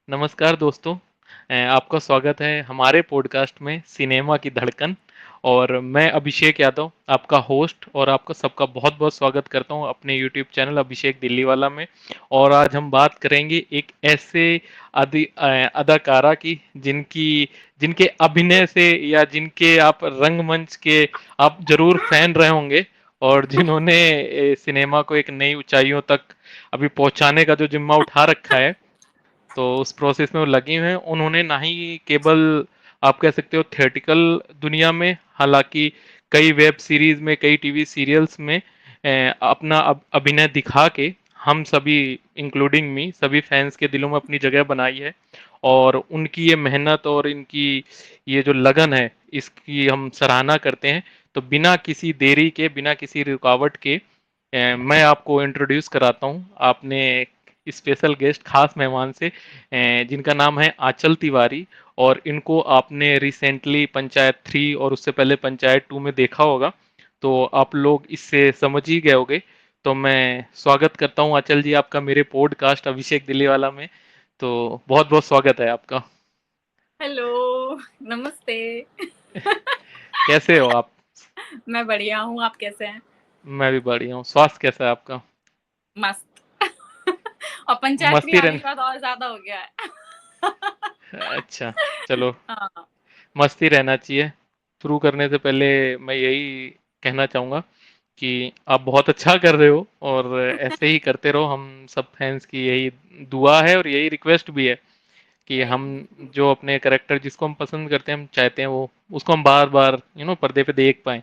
नमस्कार दोस्तों। आपका स्वागत है हमारे पॉडकास्ट में सिनेमा की धड़कन। और मैं अभिषेक यादव आपका होस्ट और आपका सबका बहुत बहुत स्वागत करता हूं अपने यूट्यूब चैनल अभिषेक दिल्ली वाला में। और आज हम बात करेंगे एक ऐसे अदाकारा की जिनकी जिनके अभिनय से या जिनके आप रंगमंच के आप जरूर फैन रहे होंगे और जिन्होंने सिनेमा को एक नई ऊंचाइयों तक अभी पहुंचाने का जो जिम्मा उठा रखा है। तो उस प्रोसेस में वो लगी हुए हैं। उन्होंने ना ही केवल आप कह सकते हो थिएटिकल दुनिया में, हालांकि कई वेब सीरीज में, कई टीवी सीरियल्स में अपना अभिनय दिखा के हम सभी इंक्लूडिंग मी सभी फैंस के दिलों में अपनी जगह बनाई है। और उनकी ये मेहनत और इनकी ये जो लगन है इसकी हम सराहना करते हैं। तो बिना किसी देरी के, बिना किसी रुकावट के मैं आपको इंट्रोड्यूस कराता हूँ आपने स्पेशल गेस्ट, खास मेहमान से, जिनका नाम है आंचल तिवारी। और इनको आपने रिसेंटली पंचायत 3 और उससे पहले पंचायत 2 में देखा होगा, तो आप लोग इससे समझ ही गए होंगे। तो मैं स्वागत करता हूँ आंचल जी आपका मेरे पॉडकास्ट अभिषेक दिल्ली वाला में। तो बहुत बहुत स्वागत है आपका। हेलो, नमस्ते। कैसे हो आप? मैं बढ़िया हूँ, आप कैसे हैं? मैं भी बढ़िया हूँ। स्वास्थ्य कैसा है आपका? मस्त। और पंचायत भी मस्ती आने रहने। के बाद और ज़्यादा हो गया है। अच्छा, चलो, हाँ, मस्ती रहना चाहिए। शुरू करने से पहले मैं यही कहना चाहूँगा कि आप बहुत अच्छा कर रहे हो और ऐसे ही करते रहो। हम सब फैंस की यही दुआ है और यही रिक्वेस्ट भी है कि हम थैंक जो अपने कैरेक्टर जिसको हम पसंद करते हैं, हम चाहते हैं वो उसको हम बार बार पर्दे पे देख पाएं।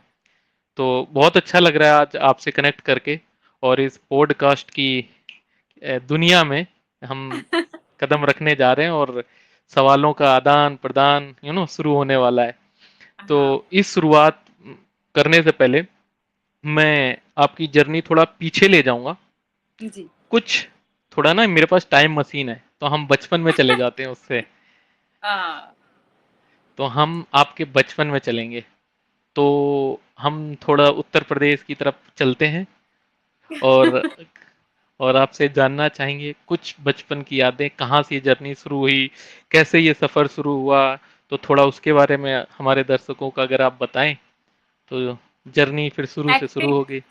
तो बहुत अच्छा लग रहा है आज आपसे कनेक्ट करके। और इस पॉडकास्ट की दुनिया में हम यू। कदम रखने जा रहे हैं और सवालों का आदान प्रदान शुरू होने वाला है। तो हाँ, इस शुरुआत करने से पहले मैं आपकी जर्नी थोड़ा पीछे ले जाऊंगा। जी। कुछ थोड़ा ना, मेरे पास टाइम मशीन है तो हम बचपन में चले जाते हैं उससे। हाँ, तो हम आपके बचपन में चलेंगे। तो हम थोड़ा उत्तर प्रदेश की तरफ चलते हैं और आपसे जानना चाहेंगे कुछ बचपन की यादें, कहाँ से ये जर्नी शुरू हुई, कैसे ये सफर शुरू हुआ। तो थोड़ा उसके बारे में हमारे दर्शकों को अगर आप बताएं तो जर्नी फिर शुरू से शुरू एक्टिंग होगी।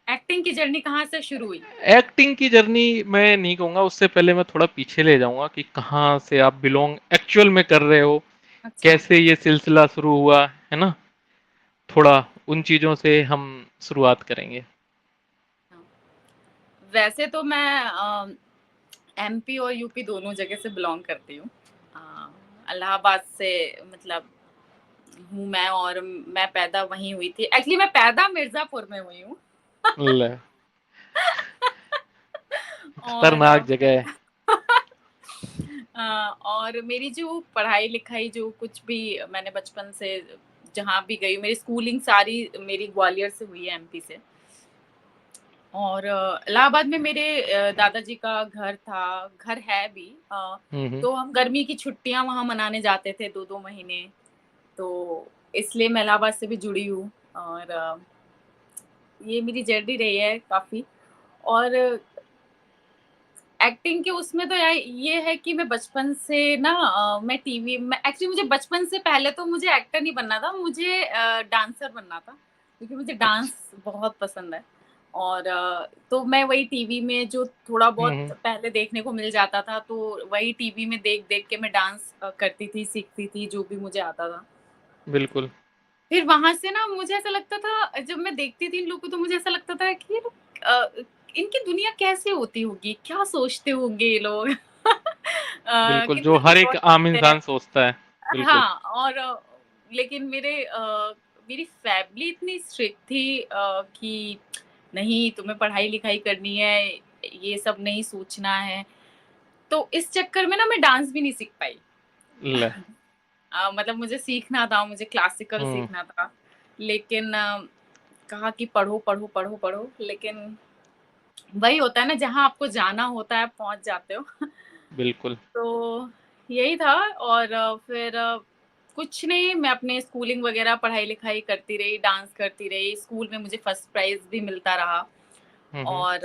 एक्टिंग की जर्नी कहाँ से शुरू हुई? एक्टिंग की जर्नी मैं नहीं कहूंगा, उससे पहले मैं थोड़ा पीछे ले जाऊंगा कि कहाँ से आप बिलोंग एक्चुअल में कर रहे हो, अच्छा। कैसे ये सिलसिला शुरू हुआ है ना। थोड़ा उन चीजों से हम शुरुआत करेंगे। हाँ। वैसे तो मैं एमपी और यूपी दोनों जगह से बिलॉन्ग करती हूँ। अ, इलाहाबाद से मतलब हूँ मैं, और मैं पैदा वहीं हुई थी। एक्चुअली मैं पैदा मिर्ज़ापुर में हुई हूँ। ले, और खतरनाक जगह है। फिर और मेरी जो पढ़ाई-लिखाई जो कुछ भी मैंने बचपन से जहाँ भी गई, मेरी स्कूलिंग सारी मेरी ग्वालियर से हुई है, एमपी से। और इलाहाबाद में मेरे दादाजी का घर था, घर है भी। हम्म। तो हम गर्मी की छुट्टियाँ वहाँ मनाने जाते थे 2-2 महीने। तो इसलिए मैं इलाहाबाद से भी जुड़ी हूँ। और ये मेरी जर्नी रही है काफ़ी। और एक्टिंग के उसमें तो यार ये है कि मैं बचपन से ना मैं टीवी में एक्चुअली मुझे बचपन से पहले तो मुझे एक्टर नहीं बनना था, मुझे डांसर बनना था, क्योंकि मुझे अच्छा। डांस बहुत पसंद है। और तो मैं वही टीवी में जो थोड़ा बहुत हम्म। पहले देखने को मिल जाता था, तो वही टीवी में देख-देख के मैं डांस करती थी, सीखती थी जो भी मुझे आता था। बिल्कुल। फिर वहाँ से ना मुझे ऐसा लगता था, जब मैं देखती थी इन लोग को, तो मुझे ऐसा लगता था कि ये लोग इनकी दुनिया कैसे होती होगी? क्या सोचते होंगे ये लोग? बिल्कुल, जो कितना हर एक आम सोचते हैं। इंसान सोचता है। बिल्कुल। हाँ, और लेकिन मेरी फैमिली इतनी स्ट्रिक्ट थी कि नहीं तुम्हें पढ़ाई-लिखाई करनी है, ये सब नहीं सोचना है। तो इस चक्कर में ना मैं डांस भी नहीं सीख पाई। ले। मतलब मुझे सीखना था, मुझे क्लासिकल हम्म। सीखना था। लेकिन कहा कि पढ़ो, पढ़ो, पढ़ो, पढ़ो, लेकिन वही होता है ना, जहाँ आपको जाना होता है, आप पहुँच जाते हो। बिल्कुल। तो यही था। और फिर कुछ नहीं, मैं अपने स्कूलिंग वगैरह पढ़ाई-लिखाई करती रही, डांस करती रही। स्कूल में मुझे फर्स्ट प्राइज़ भी मिलता रहा। हम्म। और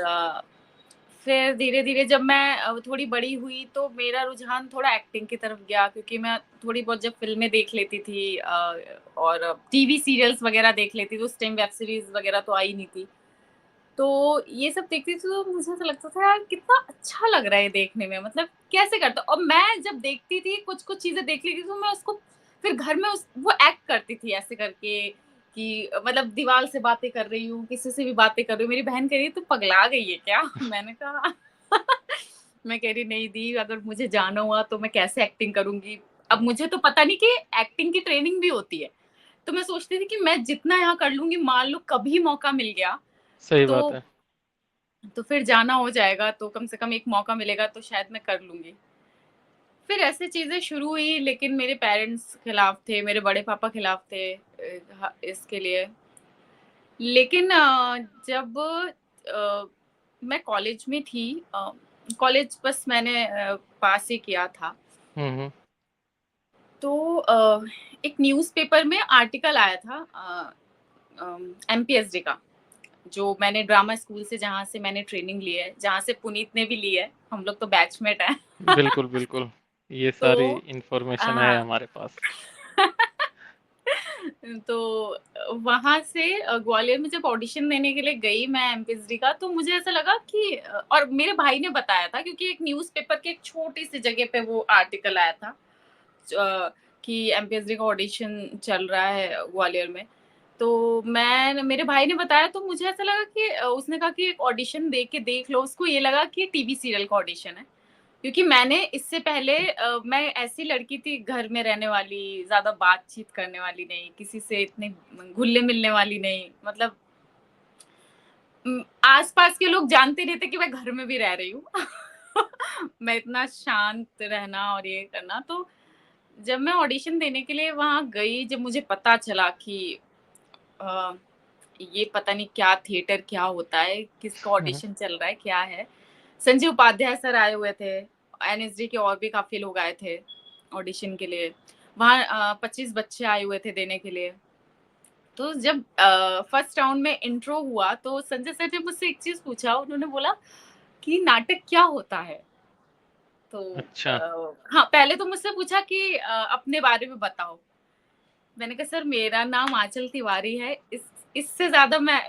फिर धीरे-धीरे जब मैं थोड़ी बड़ी हुई तो मेरा रुझान थोड़ा एक्टिंग की तरफ गया क्योंकि मैं थोड़ी बहुत जब फ़िल्में देख लेती थी और टीवी सीरियल्स वग़ैरह देख लेती थी, उस टाइम वेब सीरीज़ वग़ैरह तो आई नहीं थी। तो ये सब देखती थी तो मुझे ऐसा लगता था यार कितना अच्छा लग रहा है ये देखने में मतलब कैसे करते और मैं जब देखती थी कुछ-कुछ चीज़ें देख लेती थी तो मैं उसको फिर घर में उस वो एक्ट करती थी ऐसे करके कि मतलब दीवार से बातें कर रही हूँ, किसी से भी बातें कर रही हूँ। मेरी बहन कह रही है तू पगला गई है क्या? मैंने कहा मैं कह रही नहीं दी अगर मुझे जाना हुआ तो मैं कैसे एक्टिंग करूँगी? अब मुझे तो पता नहीं कि एक्टिंग की ट्रेनिंग भी होती है। तो मैं सोचती थी कि मैं जितना यहाँ कर लूँगी मान लो कभी मौका मिल गया सही बात तो है। फिर जाना हो जाएगा तो कम से कम एक मौका मिलेगा तो शायद मैं कर लूँगी। फिर ऐसी चीज़ें शुरू हुई लेकिन मेरे पेरेंट्स खिलाफ थे, मेरे बड़े पापा खिलाफ थे इसके लिए। लेकिन जब मैं कॉलेज में थी कॉलेज बस मैंने पास ही किया था। हुँ, हुँ। तो एक न्यूज़पेपर में आर्टिकल आया था एमपीएसडी का। जो मैंने ड्रामा स्कूल से जहाँ से मैंने ट्रेनिंग ली है, जहाँ से पुनीत ने भी ली है, हम लोग तो बैचमेट हैं। बिल्कुल, बिल्कुल। ये सारी तो इन्फॉर्मेशन है हाँ। हमारे पास। तो वहाँ से ग्वालियर में जब ऑडिशन देने के लिए गई मैं एमपीएसडी का, तो मुझे ऐसा लगा कि और मेरे भाई ने बताया था क्योंकि एक न्यूज़पेपर के एक छोटी-सी जगह पे वो आर्टिकल आया था। कि एमपीएसडी का ऑडिशन चल रहा है ग्वालियर में। तो मेरे भाई ने बताया तो मुझे ऐसा लगा कि उसने कहा कि एक ऑडिशन दे के देख लो, उसको ये लगा कि टीवी सीरियल का ऑडिशन है। क्योंकि मैंने इससे पहले मैं ऐसी लड़की थी घर में रहने वाली, ज़्यादा बातचीत करने वाली नहीं, किसी से इतने घुलने-मिलने वाली नहीं। मतलब आस-पास के लोग जानते नहीं थे कि मैं घर में भी रह रही हूँ। मैं इतना शांत रहना और ये करना तो जब मैं ऑडिशन देने के लिए वहाँ गई, जब मुझे पता चला कि अ, ये पता नहीं क्या थिएटर क्या होता है, किसका हुँ, हुँ। ऑडिशन चल रहा है, क्या है। संजय उपाध्याय सर आए हुए थे, एनएसडी के और भी काफ़ी लोग आए थे ऑडिशन के लिए। वहाँ 25 बच्चे आए हुए थे देने के लिए। तो जब फर्स्ट राउंड में इंट्रो हुआ, तो संजय सर ने मुझसे एक चीज़ पूछा, उन्होंने बोला कि नाटक क्या होता है? तो अच्छा, हाँ, पहले तो मुझसे पूछा कि अपने बारे में बताओ। मैंने कहा सर मेरा नाम आंचल तिवारी है। इससे ज़्यादा मैं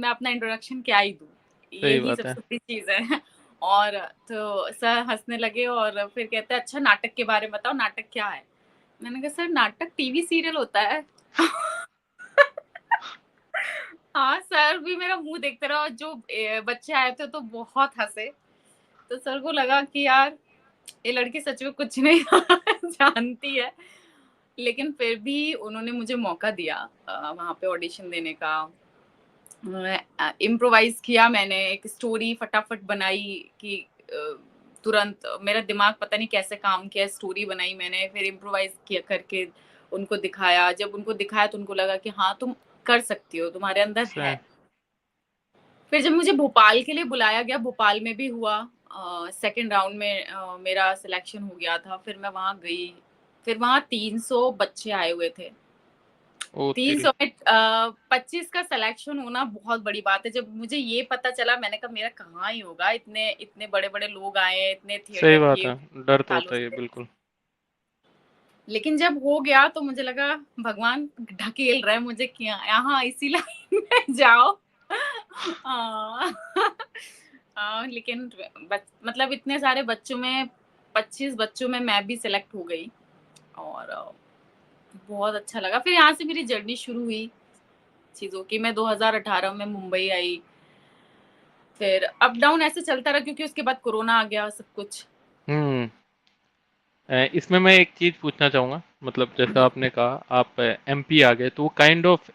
अपना इंट्रोडक्शन क्या ही दूँ? सही यही बात है। सबसे बड़ी चीज़ है। और तो सर हँसने लगे और फिर कहते हैं अच्छा नाटक के बारे में बताओ, नाटक क्या है? मैंने कहा सर नाटक टीवी सीरियल होता है। हाँ, सर भी मेरा मुँह देखते रहे और जो बच्चे आए थे तो बहुत हँसे। तो सर को लगा कि यार ये लड़की सच में कुछ नहीं जानती है। लेकिन फिर भी उन्होंने मुझे मौका दिया वहाँ पे ऑडिशन देने का। इम्प्रोवाइज़ किया मैंने, एक स्टोरी फटाफट बनाई कि तुरंत मेरा दिमाग पता नहीं कैसे काम किया, स्टोरी बनाई मैंने, फिर इम्प्रोवाइज़ किया करके उनको दिखाया। जब उनको दिखाया तो उनको लगा कि हाँ, तुम कर सकती हो, तुम्हारे अंदर स है। फिर जब मुझे भोपाल के लिए बुलाया गया, भोपाल में भी हुआ सेकंड राउंड में मेरा सिलेक्शन हो गया था, फिर मैं वहाँ गई। फिर वहाँ 300 बच्चे आए हुए थे। ओह तेरी! 300 में 25 का सिलेक्शन होना बहुत बड़ी बात है। जब मुझे ये पता चला मैंने कहा मेरा कहाँ ही होगा, इतने इतने बड़े-बड़े लोग आए हैं, इतने सही थिएटर बात किए है, डर तो सालों होता ही है, से। बिल्कुल। लेकिन जब हो गया तो मुझे लगा भगवान ढकेल रहा है मुझे कि यहाँ इसी लाइन में जाओ। लेकिन मतलब इतने सारे बच्चों में 25 बच्चों में मैं भी सिलेक्ट हो गई और बहुत अच्छा लगा। फिर यहाँ से मेरी जर्नी शुरू हुई चीज़ों की। मैं 2018 में मुंबई आई। फिर अप डाउन ऐसे चलता रहा क्योंकि उसके बाद कोरोना आ गया सब कुछ। हुँ। इसमें मैं एक चीज़ पूछना चाहूँगा, मतलब जैसा जी, आपने कहा आप एमपी आ गए, तो वो काइंड ऑफ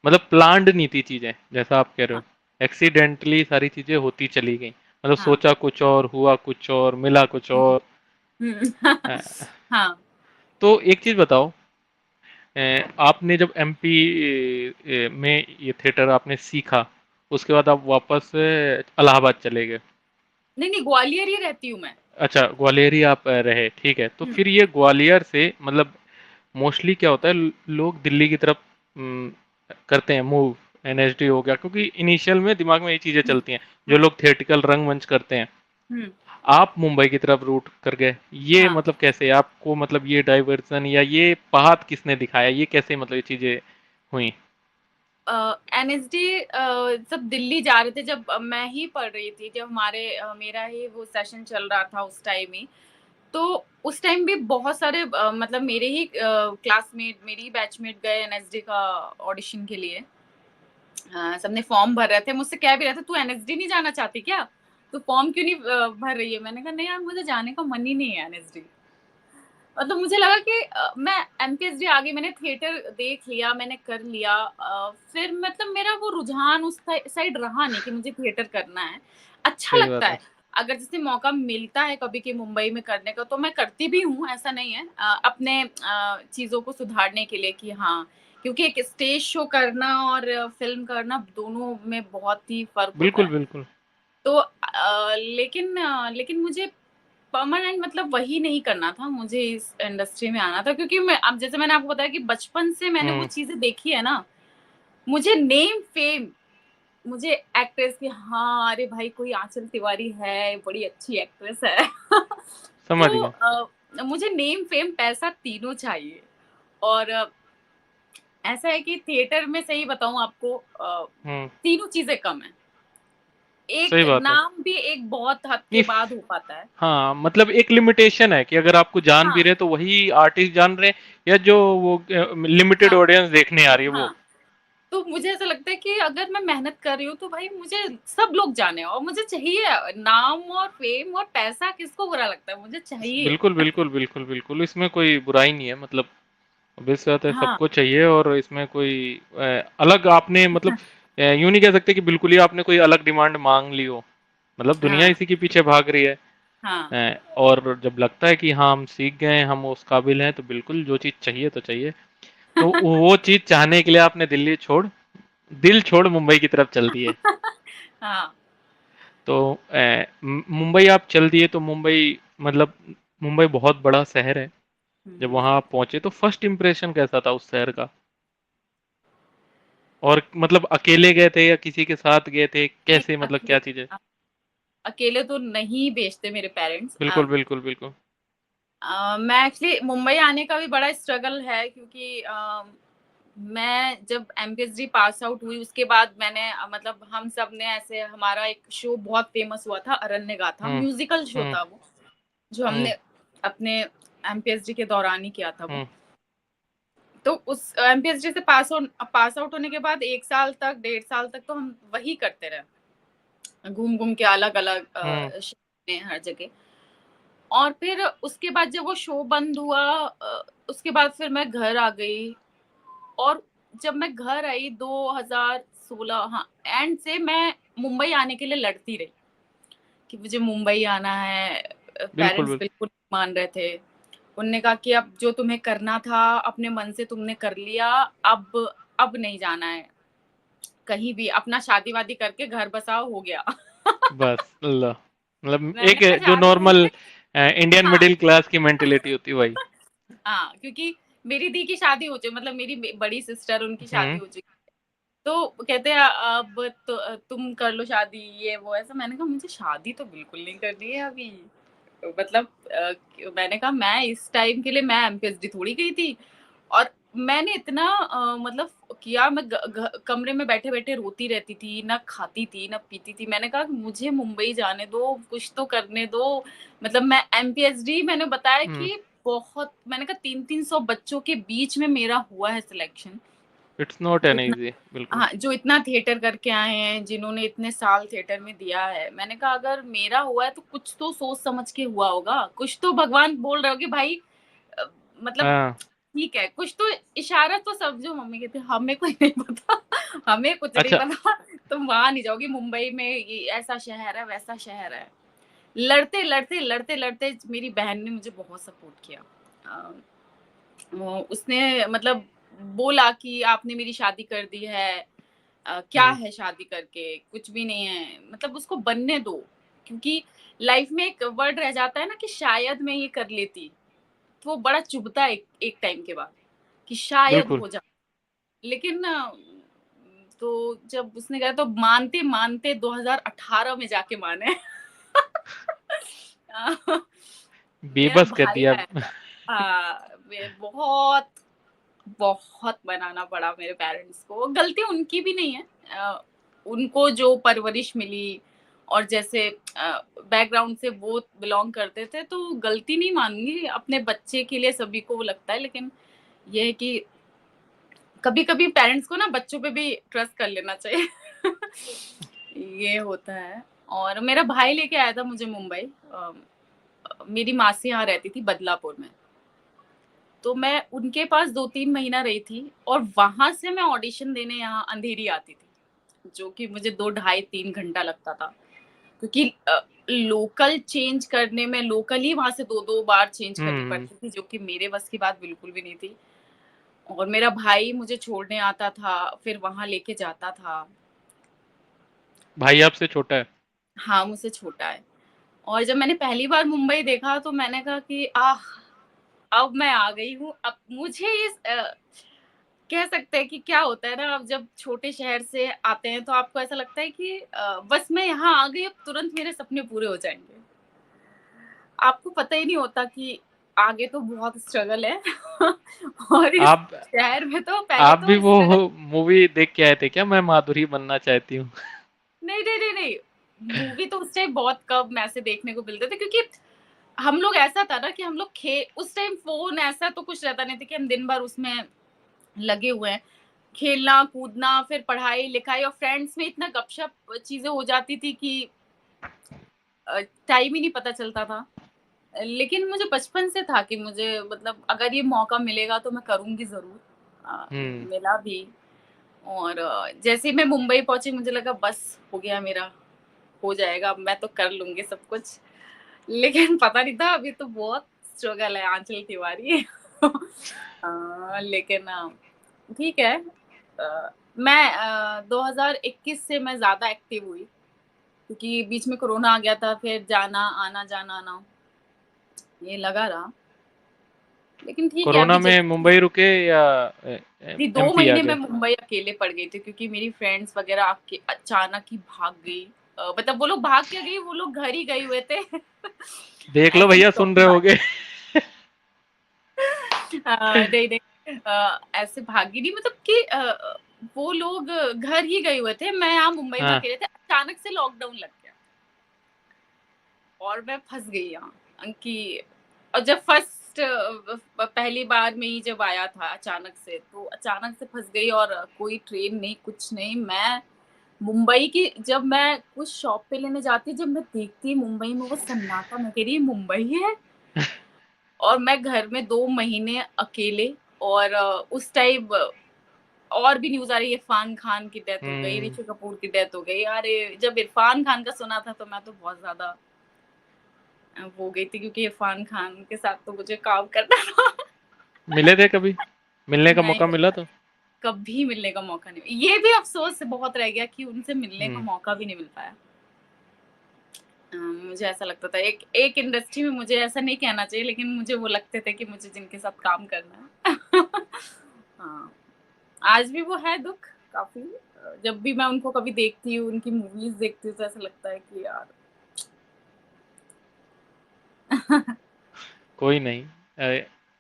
मतलब प्लान्ड नहीं थी चीज़ें, जैसा आप कह रहे हाँ, हो। एक्सीडेंटली सारी चीज़ें होती चली गईं। मतलब हाँ। सोचा कुछ और, हुआ कुछ और, मिला कुछ हुँ, और। हुँ। अ, हाँ, तो एक चीज़ बताओ, आपने जब एमपी में ये थिएटर आपने सीखा, उसके बाद आप वापस इलाहाबाद चले गए। नहीं, नहीं ग्वालियर ही रहती हूँ मैं। अच्छा, ग्वालियर ही आप रहे, ठीक है। तो हुँ, फिर ये ग्वालियर से मतलब मोस्टली क्या होता है, लोग दिल्ली की तरफ करते हैं मूव, एनएसडी हो गया, क्योंकि इनिशियल में दिमाग में ये चीजें हुँ, चलती हैं जो हाँ, लोग थिएटिकल रंगमंच करते हैं। हुँ, आप मुंबई की तरफ रूट कर गए, ये हाँ। मतलब कैसे आपको, मतलब ये डाइवर्जन या ये पाथ किसने दिखाया, ये कैसे मतलब ये चीजें हुई? एनएसडी सब दिल्ली जा रहे थे जब मैं ही पढ़ रही थी, जब मेरा ही वो सेशन चल रहा था उस टाइम ही। तो उस टाइम भी बहुत सारे मतलब मेरे ही क्लासमेट, मेरी ही बैचमेट गए एनएसडी का ऑडिशन के लिए। सबने फॉर्म भर रहे थे, मुझसे कह भी रहे थे, "तू एनएसडी नहीं जाना चाहती क्या? तू फॉर्म क्यों नहीं भर रही है?" मैंने कहा, "नहीं यार, मुझे जाने का मन ही नहीं है एनएसडी।" मतलब मुझे लगा कि मैं एमपीएचडी आ गई, मैंने थिएटर देख लिया, मैंने कर लिया। फिर मतलब मेरा वो रुझान उस साइड रहा नहीं कि मुझे थिएटर करना है। अच्छा सही लगता बात है। है, अगर जैसे मौका मिलता है कभी कि मुंबई में करने का तो मैं करती भी हूँ, ऐसा नहीं है। अपने चीज़ों को सुधारने के लिए कि हाँ, क्योंकि एक स्टेज शो करना और फ़िल्म करना दोनों में बहुत ही फ़र्क होता बिल्कुल, है। बिल्कुल। तो लेकिन मुझे परमानेंट मतलब वही नहीं करना था, मुझे इस इंडस्ट्री में आना था क्योंकि मैं अब जैसे मैंने आपको बताया कि बचपन से मैंने वो हुँ, चीज़ें देखी है ना, मुझे नेम फेम, मुझे एक्ट्रेस की हाँ, अरे भाई कोई आंचल तिवारी है, बड़ी अच्छी एक्ट्रेस है। समझ तो गया। मुझे नेम फेम पैसा तीनों चाहिए और ऐसा है कि थिएटर में सही बताऊँ आपको हुँ, तीनों चीज़ें कम हैं। एक सही बात है। नाम भी एक बहुत हद के नहीं, बाद हो पाता है। हाँ, मतलब एक लिमिटेशन है कि अगर आपको जान भी हाँ, रहे तो वही आर्टिस्ट जान रहे हैं, या जो वो लिमिटेड हाँ, ऑडियंस देखने आ रही है वो। हाँ। तो मुझे ऐसा लगता है कि अगर मैं मेहनत कर रही हूँ तो भाई मुझे सब लोग जाने और मुझे चाहिए नाम और फेम और पैसा किसको बुरा लगता है, मुझे चाहिए। बिल्कुल, बिल्कुल, बिल्कुल, बिल्कुल, इसमें कोई बुराई नहीं है, मतलब ऑब्वियस सी बात है, हाँ, सबको चाहिए, और इसमें कोई अलग आपने मतलब यूँ नहीं कह सकते कि बिल्कुल ही आपने कोई अलग डिमांड माँग ली हो। मतलब दुनिया हाँ, इसी के पीछे भाग रही है। हाँ। और जब लगता है कि हाँ, हम सीख गए हैं, हम उस काबिल हैं, तो बिल्कुल जो चीज़ चाहिए तो चाहिए। तो वो चीज़ चाहने के लिए आपने दिल छोड़ मुंबई की तरफ चल दिए। हाँ। तो मुंबई आप चल दिए, तो मुंबई मतलब मुंबई बहुत बड़ा शहर है। हुँ, जब हुँ। वहाँ आप पहुँचे तो फर्स्ट इम्प्रेशन कैसा था उस शहर का? और मतलब अकेले गए थे या किसी के साथ गए थे? नहीं कैसे, मतलब क्या चीज़ें? अकेले तो नहीं भेजते मेरे पेरेंट्स। बिल्कुल, बिल्कुल, बिल्कुल। मैं एक्चुअली मुंबई आने का भी बड़ा स्ट्रगल है क्योंकि मैं जब एमपीएचडी पास आउट हुई उसके बाद मैंने मतलब हम सब ने ऐसे हमारा एक शो बहुत फेमस हुआ था अरण्य गाथा हुँ, म्यूजिकल शो हुँ, था वो जो हुँ, हमने अपने एमपीएचडी के दौरान ही किया था वो। हुँ, तो उस एमपीएचडी से पास आउट होने के बाद 1 साल तक, 1.5 साल तक तो हम वही करते रहे। घूम-घूम के अलग-अलग हुँ, शहर में हर जगह। और फिर उसके बाद जब वो शो बंद हुआ उसके बाद फिर मैं घर आ गई और जब मैं घर आई 2016 हाँ, एंड से मैं मुंबई आने के लिए लड़ती रही कि मुझे मुंबई आना है। बिल्कुल, पेरेंट्स बिल्कुल। बिल्कुल नहीं मान रहे थे। उन्होंने कहा कि अब जो तुम्हें करना था अपने मन से तुमने कर लिया, अब नहीं जाना है कहीं भी, अपना शादी-वादी करके घर बसाओ हो गया। बस अल्लाह, मतलब मैंने एक कहा जो शादी हो नॉर्मल गई इंडियन हाँ। मिडिल क्लास की मेंटालिटी होती है वही। हाँ, क्योंकि मेरी दी की शादी हो चुकी मतलब मेरी बड़ी सिस्टर उनकी शादी हुँ, हो चुकी तो कहते हैं अब तो तुम कर लो शादी ये वो ऐसा मैंने कहा मुझे शादी तो बिल्कुल नहीं करनी है अभी मतलब मैंने कहा मैं इस टाइम के लिए मैं एमपीएचडी थोड़ी गई थी और मैंने इतना मतलब किया मैं कमरे में बैठे बैठे रोती रहती थी ना खाती थी ना पीती थी मैंने कहा मुझे मुंबई जाने दो कुछ तो करने दो मतलब मैं एमपीएचडी मैंने बताया हुँ, कि बहुत मैंने कहा 300-300 बच्चों के बीच में मेरा हुआ है सिलेक्शन इट्स नॉट जो एन इतना ईज़ी, बिल्कुल। हाँ, जो इतना थिएटर करके आए हैं, जिन्होंने इतने साल थिएटर में दिया है, मैंने कहा अगर मेरा हुआ है तो कुछ तो सोच समझ के हुआ होगा, कुछ तो भगवान बोल रहे हो कि भाई अ, मतलब हाँ, ठीक है, कुछ तो इशारा तो समझो मम्मी कहती हमें कुछ नहीं पता, हमें कुछ नहीं अच्छा। पता, तुम वहाँ नहीं जाओगी मुंबई में ये ऐसा शहर है, वैसा शहर है। लड़ते-लड़ते मेरी बहन ने मुझे बहुत सपोर्ट किया। अ वो उसने मतलब बोला कि आपने मेरी शादी कर दी है क्या हुँ, है शादी करके? कुछ भी नहीं है। मतलब उसको बनने दो, क्योंकि लाइफ में एक वर्ड रह जाता है ना कि शायद मैं ये कर लेती, तो वो बड़ा चुभता है एक एक टाइम के बाद, कि शायद बिल्कुल। हो जा लेकिन तो जब उसने कहा तो मानते-मानते 2018 में जाके माने। अ, मेरा बेबस कर भाई दिया। आया था। बहुत बहुत मनाना पड़ा मेरे पेरेंट्स को। गलती उनकी भी नहीं है। उनको जो परवरिश मिली और जैसे बैकग्राउंड से वो बिलॉन्ग करते थे, तो गलती नहीं मानूँगी, अपने बच्चे के लिए सभी को वो लगता है, लेकिन ये है कि कभी-कभी पेरेंट्स को ना बच्चों पे भी ट्रस्ट कर लेना चाहिए। ये होता है। और मेरा भाई लेके आया था मुझे मुंबई। मेरी मासी यहाँ रहती थी बदलापुर में। तो मैं उनके पास 2-3 महीना रही थी और वहाँ से मैं ऑडिशन देने यहाँ अंधेरी आती थी, जो कि मुझे 2 ढाई 3 घंटा लगता था। क्योंकि लोकल चेंज करने में लोकल ही वहाँ से 2-2 बार चेंज करनी हुँ, पड़ती थी, जो कि मेरे बस की बात बिल्कुल भी नहीं थी। और मेरा भाई मुझे छोड़ने आता था, फिर वहाँ लेके जाता था। भाई आपसे छोटा है? हाँ, मुझसे छोटा है। और जब मैंने पहली बार मुंबई देखा तो मैंने कहा कि आह! अब मैं आ गई हूँ। अब मुझे कह सकते हैं कि क्या होता है ना, आप जब छोटे शहर से आते हैं तो आपको ऐसा लगता है कि बस मैं यहाँ आ गई, अब तुरंत मेरे सपने पूरे हो जाएँगे। आपको पता ही नहीं होता कि आगे तो बहुत स्ट्रगल है। और इस आप शहर में तो पहले आप भी तो वो स्ट्रगल। मूवी देख के आए थे क्या, मैं माधुरी बनना चाहती हूँ? नहीं, नहीं, नहीं, नहीं। मूवी तो उस टाइम बहुत कम ऐसे देखने को मिलते थे, क्योंकि हम लोग ऐसा था ना कि हम लोग खे उस टाइम फ़ोन ऐसा तो कुछ रहता नहीं था कि हम दिन भर उसमें लगे हुए हैं। खेलना, कूदना, फिर पढ़ाई-लिखाई और फ्रेंड्स में इतना गपशप चीज़ें हो जाती थी कि टाइम ही नहीं पता चलता था। लेकिन मुझे बचपन से था कि मुझे मतलब अगर ये मौका मिलेगा तो मैं करूँगी ज़रूर। हुँ, मिला भी। और जैसे ही मैं मुंबई पहुँची मुझे लगा बस हो गया मेरा, हो जाएगा, अब मैं तो कर लूँगी सब कुछ। लेकिन पता नहीं था अभी तो बहुत स्ट्रगल है आंचल तिवारी। लेकिन ठीक है। मैं 2021 से मैं ज़्यादा एक्टिव हुई, क्योंकि बीच में कोरोना आ गया था, फिर जाना, आना, जाना, आना, ये लगा रहा। लेकिन ठीक है, कोरोना अभी में जैसे मुंबई रुके या जी 2 एमपी आ महीने मैं गए? मुंबई अकेले पड़ गई थी, क्योंकि मेरी फ्रेंड्स वगैरह आके अचानक ही भाग गई। मतलब वो लोग भाग क्या गई, वो लोग घर ही गए हुए थे। देख लो ऐसे भैया, सुन रहे लॉकडाउन। होगे। नहीं, नहीं, ऐसे भागी नहीं, मतलब कि वो लोग घर ही गए हुए थे। मैं यहाँ मुंबई में हाँ, अकेले थे, अचानक से लॉकडाउन लग गया और मैं फँस गई यहाँ कि और जब फर्स्ट पहली बार में ही जब आया था अचानक से, तो अचानक से फँस गई और कोई ट्रेन नहीं, कुछ नहीं। मैं मुंबई की जब मैं कुछ शॉप पे लेने जाती, जब मैं देखती मुंबई में वो सन्नाटा, मैं कह रही ये मुंबई है? और मैं घर में 2 महीने अकेले। और उस टाइम और भी न्यूज़ आ रही है, इरफान खान की डेथ हो गई, हुँ, ऋषि कपूर की डेथ हो गई। अरे! जब इरफान खान का सुना था तो मैं तो बहुत ज़्यादा वो हो गई थी, क्योंकि इरफान खान के साथ तो मुझे काम करना था। मिले थे कभी? मिलने का नहीं, मौका मिला तो? कभी मिलने का मौका नहीं, ये भी अफ़सोस बहुत रह गया कि उनसे मिलने का हुँ, मौका भी नहीं मिल पाया। मुझे ऐसा लगता था एक एक इंडस्ट्री में, मुझे ऐसा नहीं कहना चाहिए, लेकिन मुझे वो लगते थे कि मुझे जिनके साथ काम करना है। हाँ, आज भी वो है दुःख काफ़ी। जब भी मैं उनको कभी देखती हूँ, उनकी मूवीज़ देखती हूँ, तो ऐसा लगता है कि यार। कोई नहीं।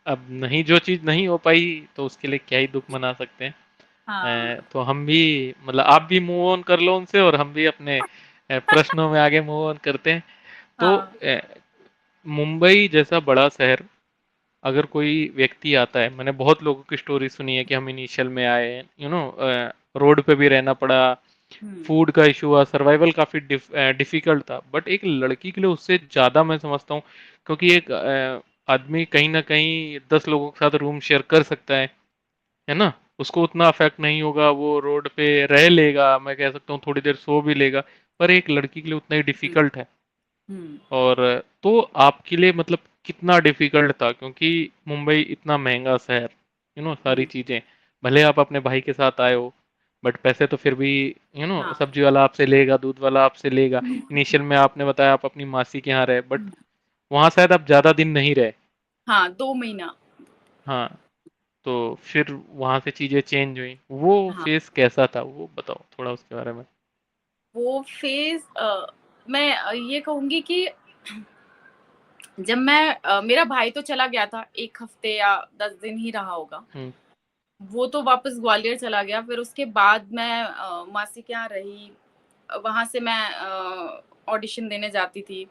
अब नहीं, जो चीज़ नहीं हो पाई तो उसके लिए क्या ही दुःख मना सकते हैं। हाँ, तो हम भी, मतलब आप भी मूव ऑन कर लो उनसे और हम भी अपने प्रश्नों में आगे मूव ऑन करते हैं। तो हाँ। मुंबई जैसा बड़ा शहर, अगर कोई व्यक्ति आता है, मैंने बहुत लोगों की स्टोरी सुनी है कि हम इनिशियल में आए, रोड पे भी रहना पड़ा, हुँ, फूड का इशू हुआ, सर्वाइवल काफी डिफिकल्ट था, बट एक लड़की के लिए उससे ज्यादा मैं समझता हूँ, क्योंकि एक आदमी कहीं ना कहीं 10 लोगों के साथ रूम शेयर कर सकता है ना, उसको उतना अफेक्ट नहीं होगा, वो रोड पे रह लेगा, मैं कह सकता हूँ थोड़ी देर सो भी लेगा, पर एक लड़की के लिए उतना ही हुँ, डिफिकल्ट है। हुँ, और तो आपके लिए मतलब कितना डिफिकल्ट था, क्योंकि मुंबई इतना महंगा शहर, सारी हुँ, चीजें, भले आप अपने भाई के साथ आए हो, बट पैसे तो फिर भी, हाँ। सब्जी वाला आपसे लेगा, दूध वाला आपसे लेगा। हुँ, इनिशियल में आपने बताया आप अपनी मासी के यहाँ रहे, बट वहां शायद आप ज्यादा दिन नहीं रहे। हाँ, 2 महीना। हाँ, तो फिर वहाँ से चीज़ें चेंज हुई। वो हाँ, फ़ेज़ कैसा था? वो बताओ थोड़ा उसके बारे में? वो फ़ेज़ मैं ये कहूँगी कि जब मैं मेरा भाई तो चला गया था 1 हफ़्ते या 10 दिन ही रहा होगा। हुँ, वो तो वापस ग्वालियर चला गया, फिर उसके बाद मैं मासी के यहाँ रही। वहाँ से मैं ऑडिशन देने जाती थी।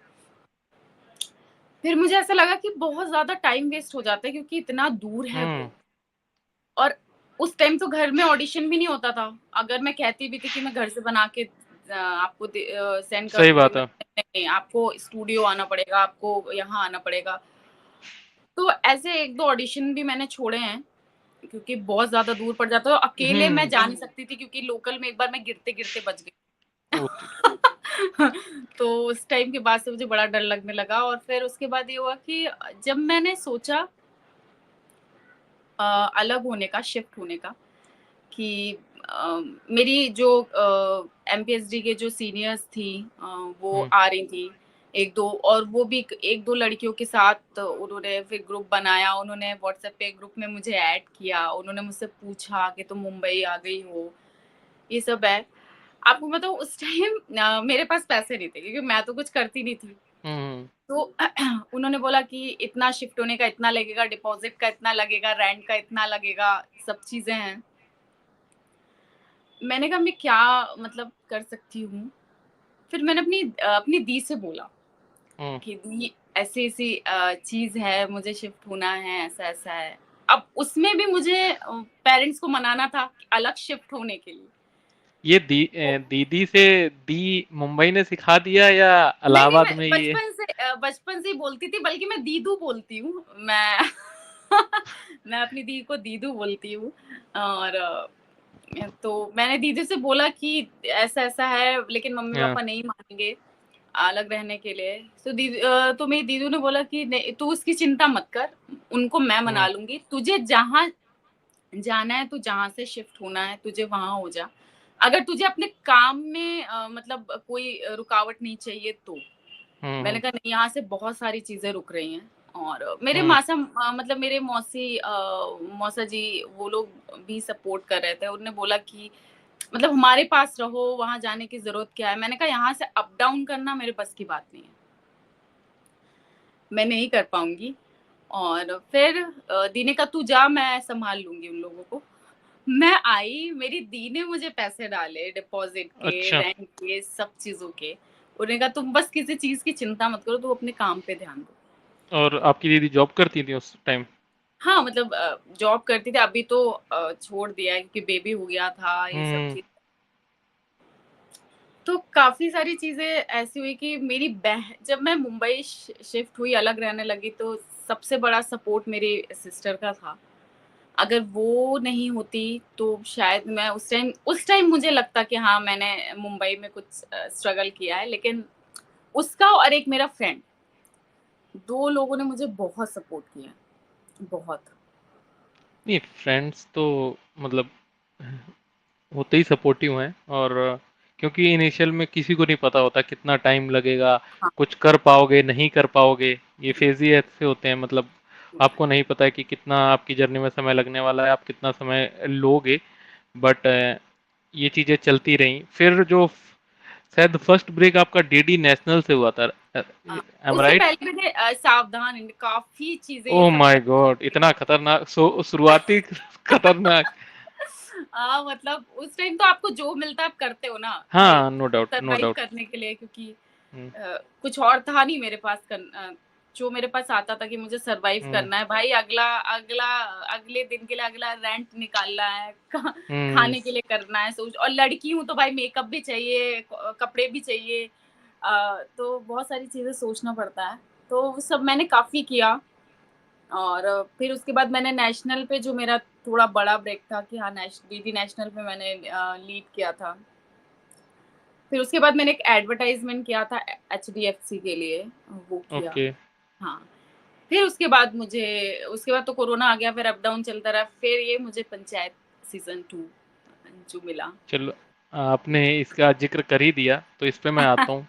फिर मुझे ऐसा लगा कि बहुत ज़्यादा टाइम वेस्ट हो जाता है क्योंकि इतना दूर है हुँ, वो और उस टाइम तो घर में ऑडिशन भी नहीं होता था। अगर मैं कहती भी थी कि मैं घर से बना के आपको सेंड कर सही दूँगी, बात मैं है। नहीं, आपको स्टूडियो आना पड़ेगा, आपको यहाँ आना पड़ेगा। तो ऐसे 1-2 ऑडिशन भी मैंने छोड़े हैं, क्योंकि बहुत ज़्यादा दूर पड़ जाता है और अकेले मैं हुँ, जा नहीं सकती थी क्योंकि लोकल में एक बार मैं गिरते-गिरते बच गई। ओ तेरी! तो उस टाइम के बाद से मुझे बड़ा डर लगने लगा और फिर उसके बाद ये हुआ कि जब मैंने सोचा अलग होने का, शिफ्ट होने का कि मेरी जो एमपीएचडी के जो सीनियर्स थी वो हुँ, आ रही थी 1-2 और वो भी 1-2 लड़कियों के साथ उन्होंने फिर ग्रुप बनाया, उन्होंने व्हाट्सएप पे ग्रुप में मुझे ऐड किया, उन्होंने मुझसे पूछा कि तुम मुंबई आ गई हो, ये सब है। आपको बताऊँ उस टाइम मेरे पास पैसे नहीं थे क्योंकि मैं तो कुछ करती नहीं थी। हुँ, हुँ, तो उन्होंने बोला कि इतना शिफ्ट होने का इतना लगेगा, डिपॉज़िट का इतना लगेगा, रेंट का इतना लगेगा, सब चीज़ें हैं। मैंने कहा मैं क्या मतलब कर सकती हूँ? फिर मैंने अपनी दी से बोला हुँ। कि दी ऐसी-ऐसी चीज़ है, मुझे शिफ्ट होना है, ऐसा-ऐसा है। अब उसमें भी मुझे पेरेंट्स को मनाना था कि अलग शिफ्ट होने के लिए। ये तो दीदी से दी मुंबई ने सिखा दिया या नहीं, नहीं, इलाहाबाद मैं में ये? बचपन से ही बोलती थी, बल्कि मैं दीदू बोलती हूँ। मैं मैं अपनी दी को दीदू बोलती हूँ और तो मैंने दीदी से बोला कि ऐसा-ऐसा है, लेकिन हाँ, मम्मी-पापा नहीं मानेंगे अलग रहने के लिए। तो मेरी दीदी ने बोला कि नहीं, तू उसकी चिंता मत कर, उनको मैं मना हुँ, लूँगी। तुझे जहाँ जाना है, तू जहाँ से शिफ्ट होना है, तुझे वहाँ हो जा। अगर तुझे अपने काम में मतलब कोई रुकावट नहीं चाहिए तो। हुँ, मैंने हुँ, कहा नहीं, यहाँ से बहुत सारी चीज़ें रुक रही हैं और मेरे हुँ। मतलब मेरे मौसा जी वो लोग भी सपोर्ट कर रहे थे। उन्होंने बोला कि मतलब हमारे पास रहो, वहाँ जाने की ज़रूरत क्या है? मैंने कहा यहाँ से अप डाउन करना मेरे बस की बात नहीं है। मैं नहीं कर पाऊँगी और फिर दी ने कहा तू जा, मैं सँभाल लूँगी उन लोगों को। मैं आई, मेरी दी ने मुझे पैसे डाले डिपॉज़िट के, अच्छा, रेंट के, सब चीज़ों के। उन्होंने कहा तुम बस किसी चीज़ की चिंता मत करो, तुम अपने काम पे ध्यान दो। और आपकी दीदी जॉब करती थी उस टाइम? हाँ, मतलब जॉब करती थी, अभी तो छोड़ दिया है क्योंकि बेबी हो गया था, ये सब हुँ, चीज़। तो काफ़ी सारी चीज़ें ऐसी हुई कि जब मैं मुंबई शिफ्ट हुई, अलग रहने लगी, तो सबसे बड़ा सपोर्ट मेरी सिस्टर का था। अगर वो नहीं होती तो शायद मैं उस टाइम मुझे लगता कि हाँ, मैंने मुंबई में कुछ स्ट्रगल किया है, लेकिन उसका और एक मेरा फ्रेंड, 2 लोगों ने मुझे बहुत सपोर्ट किया है, बहुत। नहीं फ्रेंड्स तो मतलब होते ही सपोर्टिव हैं और क्योंकि इनिशियल में किसी को नहीं पता होता कितना टाइम लगेगा, हाँ, कुछ कर पाओगे, नहीं कर पाओगे, ये फेज़ ही ऐसे होते हैं मतलब आपको नहीं पता है कि कितना आपकी जर्नी में समय लगने वाला है, आप कितना समय लोगे, बट ये चीज़ें चलती रहीं। फिर जो शायद फर्स्ट ब्रेक आपका डीडी नेशनल से हुआ था, एम उससे राइट? पहले मैंने सावधान काफ़ी चीज़ें ये ओह सब माय गॉड! करके इतना खतरनाक शुरुआती खतरनाक। मतलब उस टाइम तो आपको जो मिलता है आप करते हो ना भाई, हाँ, no doubt, no survive doubt. करने के लिए क्योंकि हुँ, कुछ और था नहीं मेरे पास जो मेरे पास आता था कि मुझे सरवाइव हुँ, करना है भाई, अगला अगला अगले दिन के लिए अगला रेंट निकालना है, हुँ, खाने के लिए करना है, सोच और लड़की हूँ तो भाई मेकअप भी चाहिए, कपड़े भी चाहिए, तो बहुत सारी चीज़ें सोचना पड़ता है। तो वो सब मैंने काफ़ी किया और फिर उसके बाद मैंने नेशनल पे जो मेरा थोड़ा बड़ा ब्रेक था कि हाँ, डीडी नेशनल पे मैंने लीड किया था। फिर उसके बाद मैंने एक एडवर्टाइज़मेंट किया था एचडीएफसी के लिए, वो किया। ओके। हाँ, फिर उसके बाद तो कोरोना आ गया, फिर अप डाउन चलता रहा, फिर ये मुझे पंचायत सीज़न 2 जो मिला। चलो, आपने इसका ज़िक्र कर ही दिया, तो इस पे मैं आता हूँ।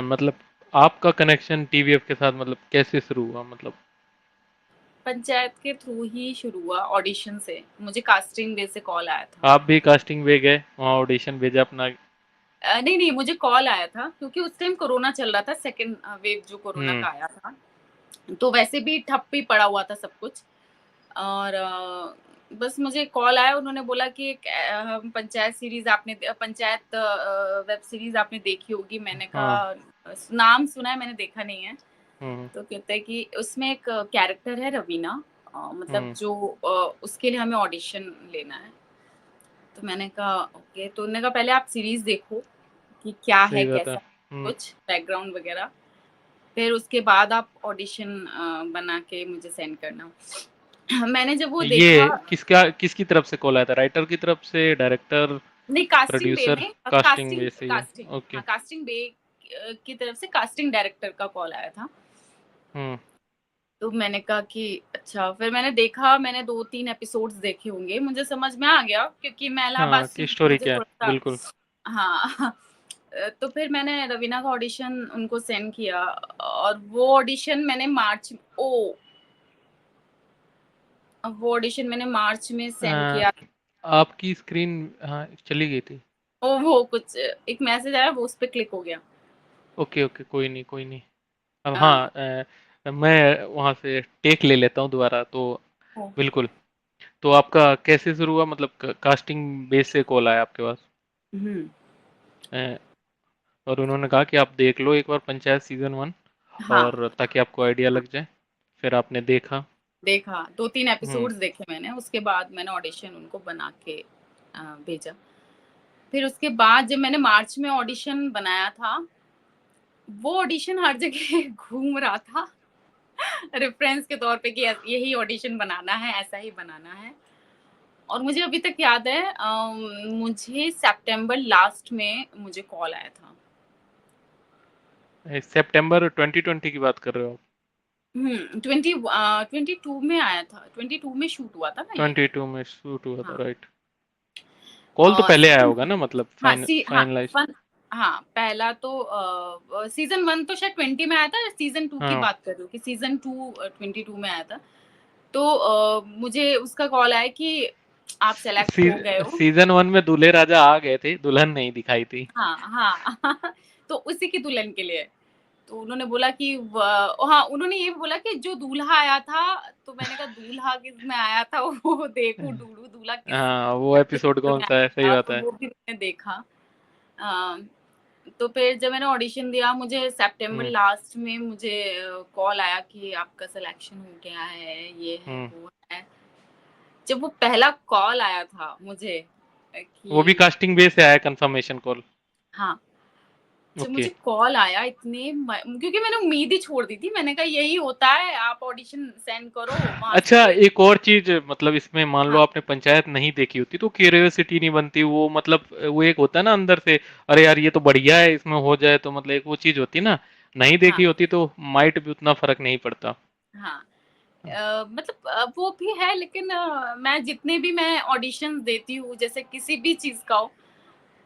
मतलब आपका कनेक्शन टीवीएफ के साथ मतलब कैसे शुरू हुआ? मतलब पंचायत के थ्रू ही शुरू हुआ, ऑडिशन से। मुझे कास्टिंग डे से कॉल आया था। आप भी कास्टिंग वे गए, वहाँ ऑडिशन भेजा अपना? नहीं, मुझे कॉल आया था क्योंकि उस टाइम कोरोना चल रहा था, सेकंड वेव जो कोरोना हुँ, का आया था। तो वैसे भी ठप ही पड़ा हुआ था सब कुछ। और बस मुझे कॉल आया, उन्होंने बोला कि एक पंचायत सीरीज़ आपने पंचायत वेब सीरीज़ आपने देखी होगी। मैंने हाँ, कहा नाम सुना है, मैंने देखा नहीं है। हुँ, तो कहते हैं कि उसमें एक कैरेक्टर है रवीना, मतलब हुँ, जो उसके लिए हमें ऑडिशन लेना है। तो मैंने कहा ओके, तो उन्होंने कहा पहले आप सीरीज़ देखो कि क्या है, सही बात है। कैसा हुँ, कुछ बैकग्राउंड वगैरह, फिर उसके बाद आप ऑडिशन बना के मुझे सेंड करना। मैंने जब वो देखा, ये किसकी तरफ से कॉल आया था? राइटर की तरफ से, डायरेक्टर, नहीं कास्टिंग बे प्रोड्यूसर? में कास्टिंग कास्टिंग वे से ही है। Casting okay. हाँ, कास्टिंग बे की तरफ से कास्टिंग डायरेक्टर का कॉल आया था। हुँ, तो मैंने कहा कि अच्छा, फिर मैंने देखा, मैंने 2-3 एपिसोड्स देखे होंगे, मुझे समझ में आ गया क्योंकि मैं इलाहाबाद हाँ, से कि हूँ, तो स्टोरी मुझे क्या है? थोड़ा-सा बिल्कुल। हाँ। तो फिर मैंने रवीना का ऑडिशन उनको सेंड किया और वो ऑडिशन मैंने वो ऑडिशन मैंने मार्च में सेंड अ, किया। आपकी स्क्रीन हाँ, चली गई थी। वो कुछ एक मैसेज आया, वो उसपे क्लिक हो गया। ओके, ओके, कोई नहीं, कोई नहीं। अब अ, हाँ, मैं वहाँ से टेक ले लेता हूँ दोबारा तो। ओ बिल्कुल। तो आपका कैसे शुरू हुआ, मतलब कास्टिंग बेस से कॉल आया आपके पास? हुँ, अ, और उन्होंने कहा कि आप देख लो एक बार पंचायत सीजन 1, हाँ, और ताकि आपको आइडिया हाँ, लग जाए। फिर आपने देखा? देखा, 2-3 हुँ, एपिसोड्स देखे मैंने, उसके बाद मैंने ऑडिशन उनको बना के भेजा। फिर उसके बाद जब मैंने मार्च में ऑडिशन बनाया था, वो ऑडिशन हर जगह घूम रहा था रेफ़रेंस के तौर पे कि यही ऑडिशन बनाना है, ऐसा ही बनाना है। और मुझे अभी तक याद है, मुझे सितंबर लास्ट में मुझे कॉल आया था। सितंबर 2020 की बात कर रहे हो आप? 22 में आया था, 22 में शूट हुआ था ना ये। 22 में शूट हुआ था, हाँ, राइट। कॉल तो और पहले आया सीज़न होगा ना, मतलब हाँ, फाइनलाइज़? पहला तो सीज़न 1 तो शायद 20 में आया था, सीज़न 2 की हाँ। बात कर रही हूँ कि सीज़न 2 22 में आया था। तो मुझे उसका कॉल आया कि आप सेलेक्ट सी हो गए हो। सीज़न 1 में दूल्हे राजा आ गए थे, दुल्हन नहीं दिखाई थी। हाँ, हाँ। तो उसी की दुल्हन के लिए। तो उन्होंने बोला कि हाँ, उन्होंने ये भी बोला कि जो दूल्हा आया था, तो मैंने कहा दूल्हा किसमें आया था वो देखूँ, ढूँढूँ दूल्हा किस हाँ, वो एपिसोड एपिसोड में कौन-सा है? सही आया था, बात तो है। वो भी मैंने देखा। अ, तो फिर जब मैंने ऑडिशन दिया, मुझे सितंबर हुँ, लास्ट में मुझे कॉल आया कि आपका सिलेक्शन हो गया है, ये है, हुँ। वो है। जब वो पहला कॉल आया था मुझे वो भी कि कास्टिंग बेस से आया कन्फर्मेशन कॉल? हाँ, जब ओके। मुझे कॉल आया इतने क्योंकि मैंने उम्मीद ही छोड़ दी थी। मैंने कहा यही होता है, आप ऑडिशन सेंड करो, वहाँ से अच्छा, कोई एक और चीज़, मतलब इसमें मान लो हाँ, आपने पंचायत नहीं देखी होती तो क्यूरियोसिटी नहीं बनती, वो मतलब वो एक होता है ना अंदर से, अरे यार ये तो बढ़िया है, इसमें हो जाए तो, मतलब एक वो चीज़ होती है ना, नहीं देखी हाँ, होती तो माइट भी उतना फ़र्क नहीं पड़ता। हाँ। मतलब वो भी है, लेकिन मैं जितने भी मैं ऑडिशंस देती हूँ, जैसे किसी भी चीज़ का हो,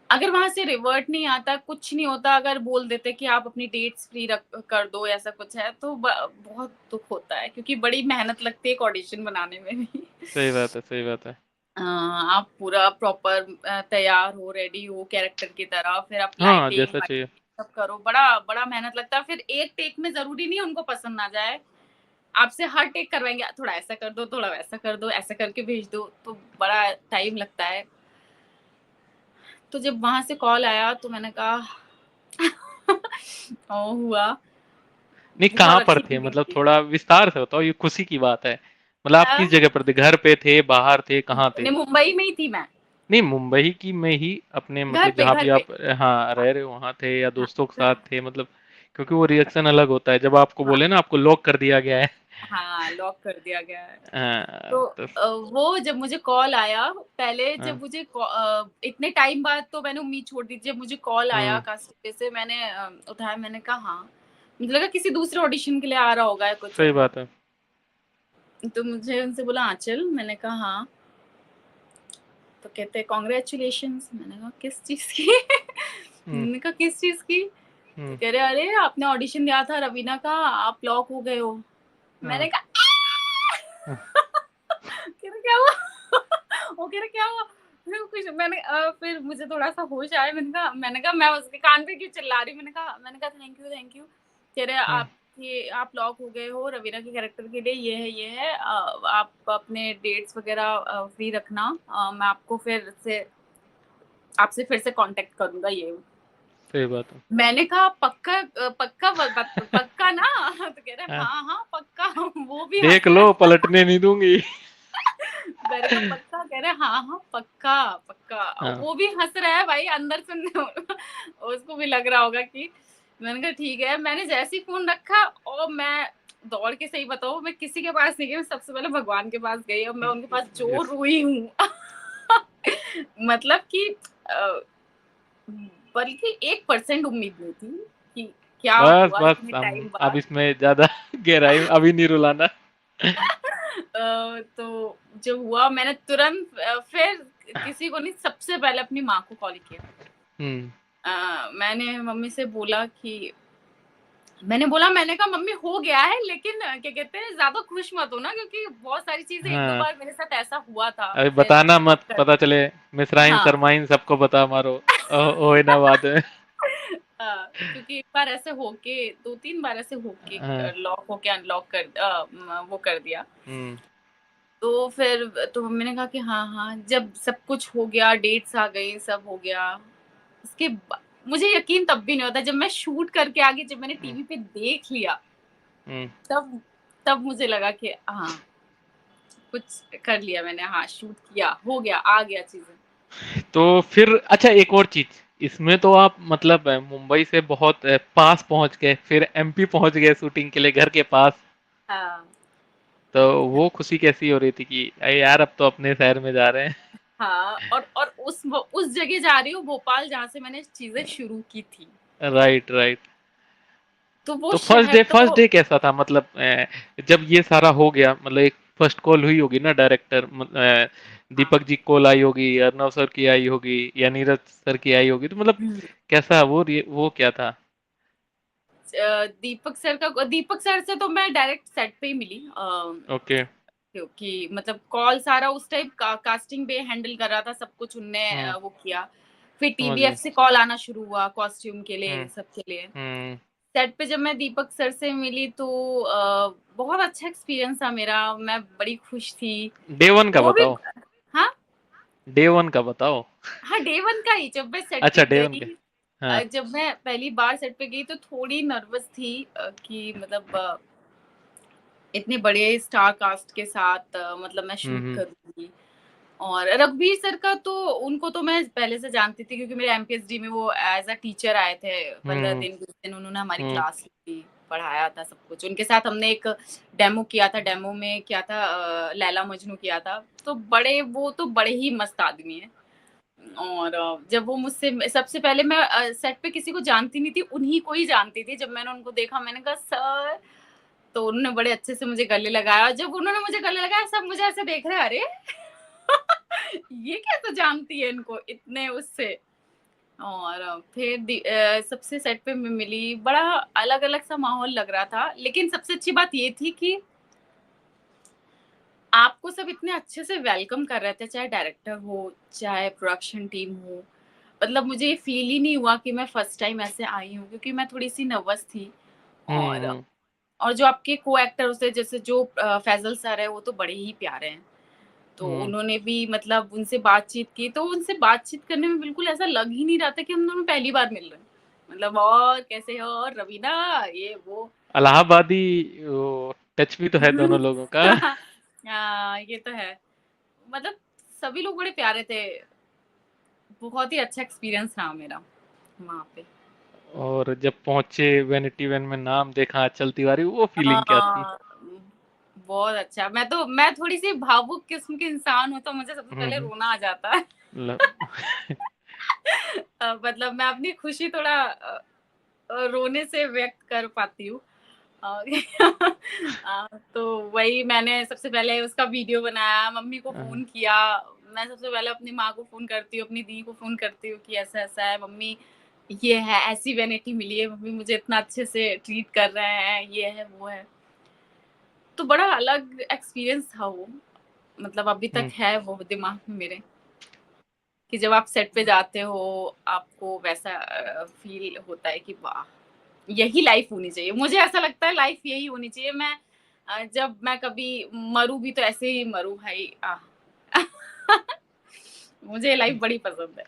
अगर वहाँ से रिवर्ट नहीं आता, कुछ नहीं होता, अगर बोल देते कि आप अपनी डेट्स फ्री रख कर दो, ऐसा कुछ है, तो बहुत दुःख होता है क्योंकि बड़ी मेहनत लगती है एक ऑडिशन बनाने में भी। सही बात है, सही बात है। आप पूरा प्रॉपर तैयार हो, रेडी हो कैरेक्टर की तरह, फिर आप हाँ, लाइटिंग जैसा चाहिए। वाइटिंग सब करो, बड़ा बड़ा मेहनत लगता है। फिर एक टेक में ज़रूरी नहीं है उनको पसंद ना जाए, आपसे हर टेक करवाएँगे, थोड़ा ऐसा कर दो, थोड़ा वैसा कर दो, ऐसा करके भेज दो, तो बड़ा टाइम लगता है। तो जब वहाँ से कॉल आया तो मैंने कहा हुआ, नहीं, कहाँ बहुत पर अच्छी थे, फीलिंग मतलब थी। थोड़ा विस्तार से बताओ, ये खुशी की बात है। मतलब आप अ, किस जगह पर थे? घर पे थे, बाहर थे, कहाँ थे? नहीं, मुंबई में ही थी मैं, नहीं, मुंबई की में ही अपने, मतलब जहाँ घर भी पे। आप हाँ, हाँ, रह रहे हो वहाँ थे या हाँ, दोस्तों के साथ थे, मतलब क्योंकि वो रिएक्शन अलग होता है जब आपको हाँ, बोले ना आपको लॉक कर दिया गया है। हाँ, लॉक कर दिया गया है। तो तो वो जब मुझे कॉल आया, पहले हाँ, जब मुझे इतने टाइम बाद तो मैंने उम्मीद छोड़ दी थी, जब मुझे कॉल आया हुँ, कास्टिंग से, मैंने उठाया, मैंने कहा हाँ, मुझे लगा किसी दूसरे ऑडिशन के लिए आ रहा होगा या कुछ सही होगा। बात है। तो मुझे उनसे बोला आँचल, मैंने कहा हाँ, तो कहते कांग्रेचुलेशंस, मैंने कहा किस चीज़ की? हुँ, मैंने कहा किस चीज़ की? तो हुँ, कह रहे अरे आपने ऑडिशन दिया था रवीना का, आप लॉक हो गए हो। हाँ। मैंने कहा कह रहा क्या हुआ? वो कह रहा क्या हुआ? फिर मुझे थोड़ा-सा होश आया, मैंने कहा मैं उसके कान पे क्यों चिल्ला रही हूँ? मैंने कहा थैंक यू। कह रहे हाँ, आप लॉक हो गए हो रवीना के कैरेक्टर के लिए, ये है आप अपने डेट्स वगैरह फ्री रखना, मैं आपको फिर से आपसे फिर से कॉन्टैक्ट करूँगा ये वो। सही बात है। मैंने कहा पक्का ना? तो कह रहे हाँ, हाँ, पक्का। वो भी हँस देख रहे लो हैं। पलटने नहीं दूँगी। मैंने कहा पक्का? कह रहे हाँ, पक्का। हाँ, वो भी हँस रहा है भाई अंदर से। उसको भी लग रहा होगा कि मैंने कहा ठीक है। मैंने जैसे ही फ़ोन रखा और मैं दौड़ के, सही बताऊँ, मैं किसी के पास नहीं गई, मैं सबसे पहले भगवान के पास गई और मैं उनके पास जो यस। रोई हूँ। मतलब कि अ, बल्कि 1% उम्मीद नहीं थी कि क्या बस, हुआ बस इतने हम टाइम अब बाद। इसमें ज़्यादा गहराई अभी नहीं रुलाना। तो जो हुआ, मैंने तुरंत फिर किसी को नहीं, सबसे पहले अपनी माँ को कॉल किया। हुँ, मैंने मम्मी से बोला कि मैंने कहा मम्मी हो गया है, लेकिन क्या कहते हैं, ज़्यादा खुश मत होना, क्योंकि बहुत सारी चीज़ें 1-2 हाँ। बार मेरे साथ ऐसा हुआ था, अरे फिर बताना मैंने मत, कट कर पता दिया। चले मिसराइन हाँ। सरमाइन सबको बता मारो। ओए ना बाद में। क्योंकि एक बार ऐसे होके 2-3 बार ऐसे होके हाँ, लॉक होके अनलॉक वो कर दिया। हुँ, तो फिर तो मम्मी ने कहा कि हाँ, जब सब कुछ हो गया, डेट्स आ गई, सब हो गया, उसके बा मुझे यकीन तब भी नहीं होता, जब मैं शूट करके आ गई, जब मैंने हुँ, टीवी पे देख लिया, हुँ। तब तब मुझे लगा कि हाँ, कुछ कर लिया मैंने, हाँ, शूट किया, हो गया, आ गया चीज़ें। तो फिर अच्छा एक और चीज़, इसमें तो आप मतलब मुंबई से बहुत पास पहुँच गए, फिर एमपी पहुँच गए शूटिंग के लिए घर के पास। हाँ। तो वो खुशी कैसी हो रही थी कि अरे यार अब तो अपने शहर में जा रहे हैं। हाँ, और उस जगह जा रही हूँ, भोपाल, जहाँ से मैंने चीज़ें शुरू की थी। Right, right. तो वो तो शहर फर्स्ट तो डे कैसा था मतलब जब ये सारा हो गया मतलब एक फर्स्ट कॉल हुई होगी ना डायरेक्टर हाँ। दीपक जी कॉल आई होगी, अर्नव सर की आई होगी या नीरज सर की आई होगी, तो मतलब हुँ। कैसा वो क्या था? दीपक सर से तो मैं डायरेक्ट सेट पे ही मिली। ओके। क्योंकि मतलब कॉल सारा उस टाइम कास्टिंग पे हैंडल कर रहा था, सब कुछ उनने हम्म। वो किया। फिर समझ टीवीएफ गया। से कॉल आना शुरू हुआ कॉस्ट्यूम के लिए, हम्म। इन सब के लिए। हम्म। सेट पे जब मैं दीपक सर से मिली तो बहुत अच्छा एक्सपीरियंस था मेरा, मैं बड़ी खुश थी। डे वन का वो भी बताओ। हाँ, डे वन का बताओ। हाँ, डे 1 का ही, जब मैं सेट पे अच्छा डे वन गई, का। हाँ। जब मैं पहली बार सेट पे गई तो थोड़ी नर्वस थी, कि मतलब इतने बड़े स्टार कास्ट के साथ मतलब मैं शूट हम्म। करूँगी। और रघुवीर सर का तो, उनको तो मैं पहले से जानती थी, क्योंकि मेरे एमपीएसडी में वो एज़ अ टीचर आए थे, 15 हम्म। दिन 20 दिन उन्होंने हमारी हम्म। क्लास ली थी, पढ़ाया था सब कुछ। उनके साथ हमने एक डेमो किया था, डेमो में क्या था, लैला मजनू किया था। तो वो तो बड़े ही मस्त आदमी हैं। और जब वो मुझसे सबसे पहले मैं सेट पे किसी को जानती नहीं थी, उन्हीं को ही जानती थी। जब मैंने उनको देखा, मैंने कहा सर, तो उन्होंने बड़े अच्छे से मुझे गले लगाया। जब उन्होंने मुझे गले लगाया, सब मुझे ऐसे देख रहे हैं, अरे! ये कैसे जानती है इनको इतने उससे। और फिर सबसे सेट पे मैं मिली, बड़ा अलग-अलग सा माहौल लग रहा था। लेकिन सबसे अच्छी बात ये थी कि आपको सब इतने अच्छे से वेलकम कर रहे थे, चाहे डायरेक्टर हो, चाहे प्रोडक्शन टीम हो। मतलब मुझे ये फ़ील ही नहीं हुआ कि मैं फर्स्ट टाइम ऐसे आई हूँ, क्योंकि मैं थोड़ी-सी नर्वस थी। और हम्म। जो आपके को-एक्टर होते हैं, जैसे जो फैज़ल सर हैं, वो तो बड़े ही प्यारे हैं। तो हम्म। उन्होंने भी मतलब उनसे बातचीत की, तो उनसे बातचीत करने में बिल्कुल ऐसा लग ही नहीं रहा था कि हम दोनों पहली बार मिल रहे हैं। मतलब और कैसे हो और रवीना, ये वो। इलाहाबादी वो टच भी तो है दोनों लोगों का। हाँ, ये तो है। मतलब सभी लोग बड़े प्यारे थे। बहुत ही अच्छा एक्सपीरियंस रहा मेरा वहाँ पे। और जब पहुंचे वैनिटी वैन में नाम देखा अचल तिवारी, वो फीलिंग क्या थी? हाँ, बहुत अच्छा। मैं थोड़ी-सी भावुक किस्म की इंसान हूँ, तो मुझे सबसे पहले हम्म। रोना आ जाता है। मतलब मैं अपनी खुशी थोड़ा रोने से व्यक्त कर पाती हूँ। अ, तो वही मैंने सबसे पहले उसका वीडियो बनाया, मम्मी को फ़ोन किया। मैं सबसे पहले अपनी माँ को फ़ोन करती हूँ, अपनी दी को फ़ोन करती हूँ कि ऐसा-ऐसा है मम्मी, ये है, ऐसी वैनिटी मिली है, मम्मी मुझे इतना अच्छे से ट्रीट कर रहे हैं, ये है, वो है। तो बड़ा अलग एक्सपीरियंस था वो, मतलब अभी तक हुँ। है वो दिमाग में मेरे, कि जब आप सेट पे जाते हो, आपको वैसा फ़ील होता है कि वाह! यही लाइफ़ होनी चाहिए। मुझे ऐसा लगता है लाइफ़ यही होनी चाहिए। मैं जब मैं कभी मरूँ भी तो ऐसे ही मरूँ भाई मुझे ये लाइफ़ बड़ी पसंद है।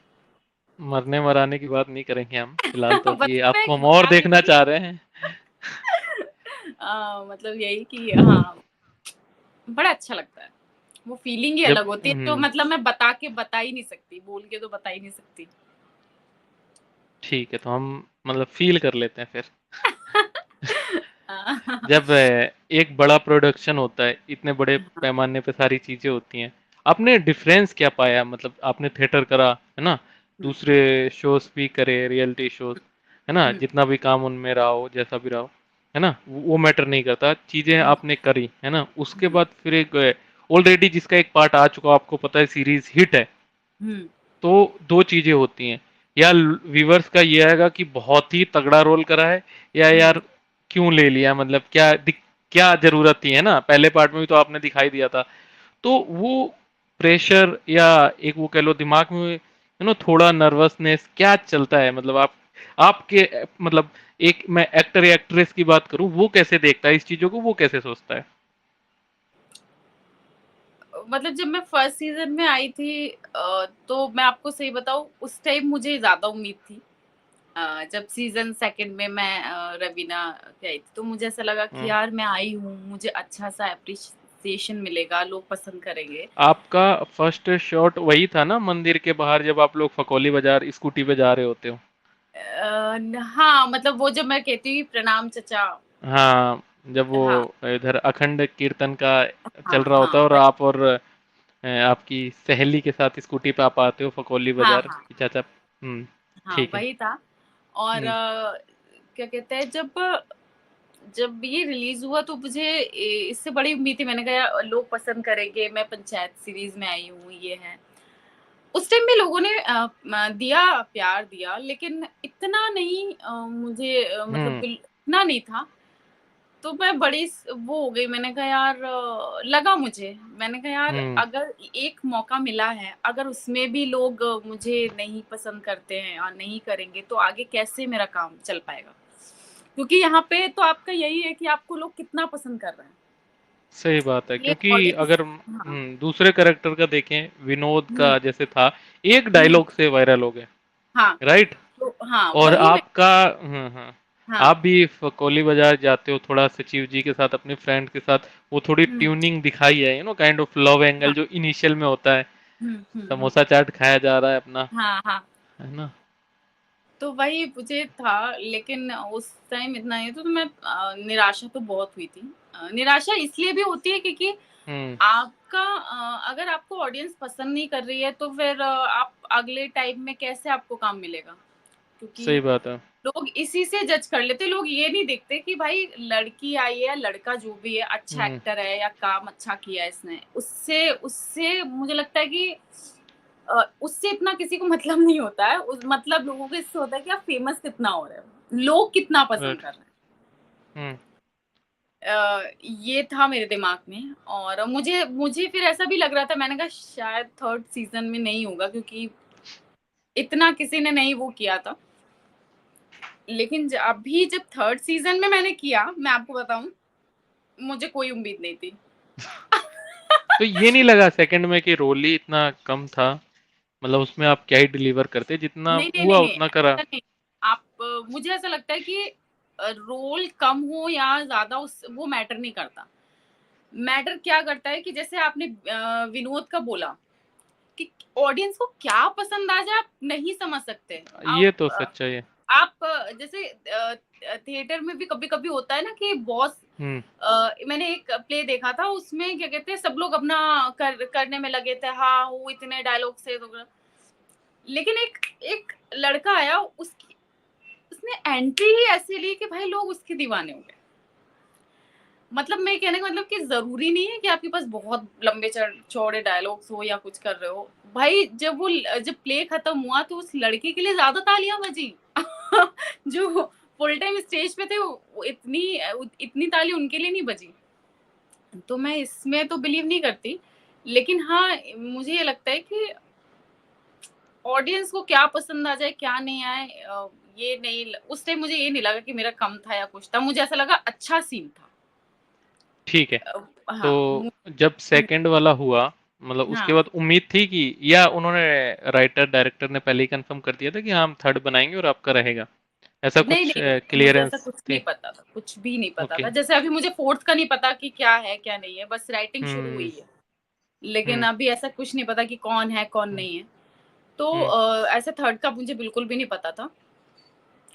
मरने-मराने की बात नहीं करेंगे हम, फिलहाल तो बस अभी मैं आपको एक हम और बात देखना नहीं चाह रहे हैं। मतलब यही कि हाँ, बड़ा अच्छा लगता है। वो फीलिंग ही जब अलग होती है, तो मतलब मैं बता ही नहीं सकती, बोल के तो बता ही नहीं सकती। ठीक है, तो हम मतलब फ़ील कर लेते हैं फिर। हाँ। जब एक बड़ा प्रोडक्शन होता है, इतने बड़े पैमाने पे सारी चीज़ें होती हैं, आपने डिफ़रेंस क्या पाया? मतलब आपने थिएटर करा, है ना? हुँ, दूसरे शोज़ भी करे, रियलिटी शोज़, है ना? हुँ, जितना भी काम उनमें रहा हो, जैसा भी रहा हो, है ना? वो मैटर नहीं करता, चीज़ें हुँ, आपने करी, है ना? उसके हुँ, बाद फिर एक ऑलरेडी जिसका एक पार्ट आ चुका हो, आपको पता है सीरीज़ हिट है, हुँ, तो 2 चीज़ें होती हैं, या व्यूअर्स का ये आएगा कि बहुत ही तगड़ा रोल करा है, या हुँ। यार क्यों ले लिया, मतलब क्या ज़रूरत थी, है ना? पहले पार्ट में भी तो आपने दिखाई दिया था। तो वो प्रेशर या एक वो कह लो दिमाग में थोड़ा नर्वसनेस क्या चलता है, मतलब आपके मतलब एक मैं एक्टर या एक्ट्रेस की बात करूँ, वो कैसे देखता है इस चीज़ों को, वो कैसे सोचता है? मतलब जब मैं फर्स्ट सीज़न में आई थी तो मैं आपको सही बताऊँ उस टाइम मुझे ज़्यादा उम्मीद थी। जब सीज़न 2 में मैं रवीना की आई थी, तो मुझे ऐसा लगा कि हुँ। यार मैं आई हूँ, मुझे अच्छा-सा एप्रिसिएशन मिलेगा, लोग पसंद करेंगे। आपका फर्स्ट शॉट वही था ना मंदिर के बाहर, जब आप लोग फकौली बाज़ार स्कूटी पे जा रहे होते हो? न हाँ, मतलब वो जब मैं कहती हूँ प्रणाम चचा। हाँ, जब वो हाँ, इधर अखंड कीर्तन का चल हाँ, रहा होता है हाँ, और वही। आप और आपकी सहेली के साथ स्कूटी पे आप आते हो फकौली हाँ, बाज़ार हाँ, कि चाचा। हुँ, हाँ, ठीक है। वही था। और हुँ, क्या कहते हैं जब जब ये रिलीज़ हुआ तो मुझे इससे बड़ी उम्मीद थी। मैंने कहा लोग पसंद करेंगे, मैं पंचायत सीरीज़ में आई हूँ, ये है। उस टाइम भी लोगों ने दिया, प्यार दिया, लेकिन इतना नहीं मुझे मतलब हुँ, इतना नहीं था। तो मैं बड़ी वो हो गई, मैंने कहा यार लगा मुझे, मैंने कहा यार हुँ, अगर एक मौका मिला है, अगर उसमें भी लोग मुझे नहीं पसंद करते हैं और नहीं करेंगे, तो आगे कैसे मेरा काम चल पाएगा? क्योंकि यहाँ पे तो आपका यही है कि आपको लोग कितना पसंद कर रहे हैं। सही बात है, ये क्योंकि ऑडियंस। अगर हाँ। दूसरे कैरेक्टर का देखें, विनोद हुँ, का जैसे था, एक हुँ, डायलॉग से वायरल हो गए, हाँ, राइट? तो हाँ, और वही मैं। आपका हाँ, हाँ, आप भी फकौली बाज़ार जाते हो थोड़ा सचिव जी के साथ, अपने फ्रेंड के साथ, वो थोड़ी हुँ, ट्यूनिंग दिखाई है, काइंड ऑफ लव एंगल हाँ, जो इनिशियल में होता है, हुँ, हुँ, हुँ, समोसा चाट खाया जा रहा है अपना, हाँ, हाँ। है ना? तो वही मुझे था, लेकिन उस टाइम इतना नहीं था, तो मैं निराशा तो बहुत हुई थी। निराशा इसलिए भी होती है क्योंकि हुँ, आपका अगर आपको ऑडियंस पसंद नहीं कर रही है तो फिर आप अगले टाइम में कैसे आपको काम मिलेगा? क्योंकि सही बात है। लोग इसी से जज कर लेते हैं, लोग ये नहीं देखते कि भाई लड़की आई है या लड़का जो भी है अच्छा हुँ, एक्टर है या काम अच्छा किया है इसने। उससे उससे मुझे लगता है कि उससे इतना किसी को मतलब नहीं होता है। उस मतलब लोगों को इससे होता है कि आप फेमस कितना हो रहे हो, लोग कितना पसंद राइट। कर रहे हैं। हुँ, ये था मेरे दिमाग में और मुझे मुझे फिर ऐसा भी लग रहा था, मैंने कहा शायद 3rd सीज़न में नहीं होगा क्योंकि इतना किसी ने नहीं वो किया था। लेकिन अभी जब 3rd सीज़न में मैंने किया, मैं आपको बताऊँ, मुझे कोई उम्मीद नहीं थी। तो ये नहीं लगा सेकंड में कि रोल ही इतना कम था? मतलब उसमें आप क्या ही डिलीवर करते, जितना नहीं, नहीं, हुआ नहीं, उतना करा? ऐसा नहीं। आप मुझे ऐसा लगता है कि रोल कम हो या ज़्यादा उस वो मैटर नहीं करता। मैटर क्या करता है कि जैसे आपने विनोद का बोला कि ऑडियंस को क्या पसंद आ जाए आप नहीं समझ सकते। ये तो सच्चाई है। आप जैसे थिएटर में भी कभी-कभी होता है ना कि बॉस हुँ, मैंने एक प्ले देखा था उसमें क्या कहते हैं सब लोग अपना करने में लगे थे, हाँ, वो इतने डायलॉग से तो लेकिन एक एक लड़का आया उसकी उसने एंट्री ही ऐसी ली कि भाई लोग उसके दीवाने हो गए। मतलब मैं कहने का मतलब कि ज़रूरी नहीं है कि आपके पास बहुत लंबे चौड़े डायलॉग्स हो या कुछ कर रहे हो। भाई जब प्ले खत्म हुआ तो उस लड़के के लिए ज़्यादा तालियाँ बजी। जो फुल टाइम स्टेज पे थे वो इतनी ताली उनके लिए नहीं बजी। तो मैं इसमें तो बिलीव नहीं करती। लेकिन हाँ, मुझे ये लगता है कि ऑडियंस को क्या पसंद आ जाए, क्या नहीं आए ये नहीं ल उस टाइम मुझे ये नहीं लगा कि मेरा कम था या कुछ था, मुझे ऐसा लगा अच्छा सीन था। ठीक है। तो हाँ, जब हुँ, सेकंड वाला हुआ, मतलब उसके हाँ। बाद उम्मीद थी कि, या उन्होंने राइटर डायरेक्टर ने पहले ही कंफर्म कर दिया था कि हाँ हम थर्ड बनाएंगे और आपका रहेगा, ऐसा नहीं, कुछ नहीं, मुझे ऐसा क्लियरेंस कुछ नहीं थी? पता था, कुछ भी नहीं पता ओके। था। जैसे अभी मुझे 4th का नहीं पता कि क्या है, क्या नहीं है, बस राइटिंग शुरू हम्म। हुई है। लेकिन हम्म। अभी ऐसा कुछ नहीं पता कि कौन है, कौन हम्म। नहीं है। तो हम्म। ऐसे 3rd का मुझे बिल्कुल भी नहीं पता था।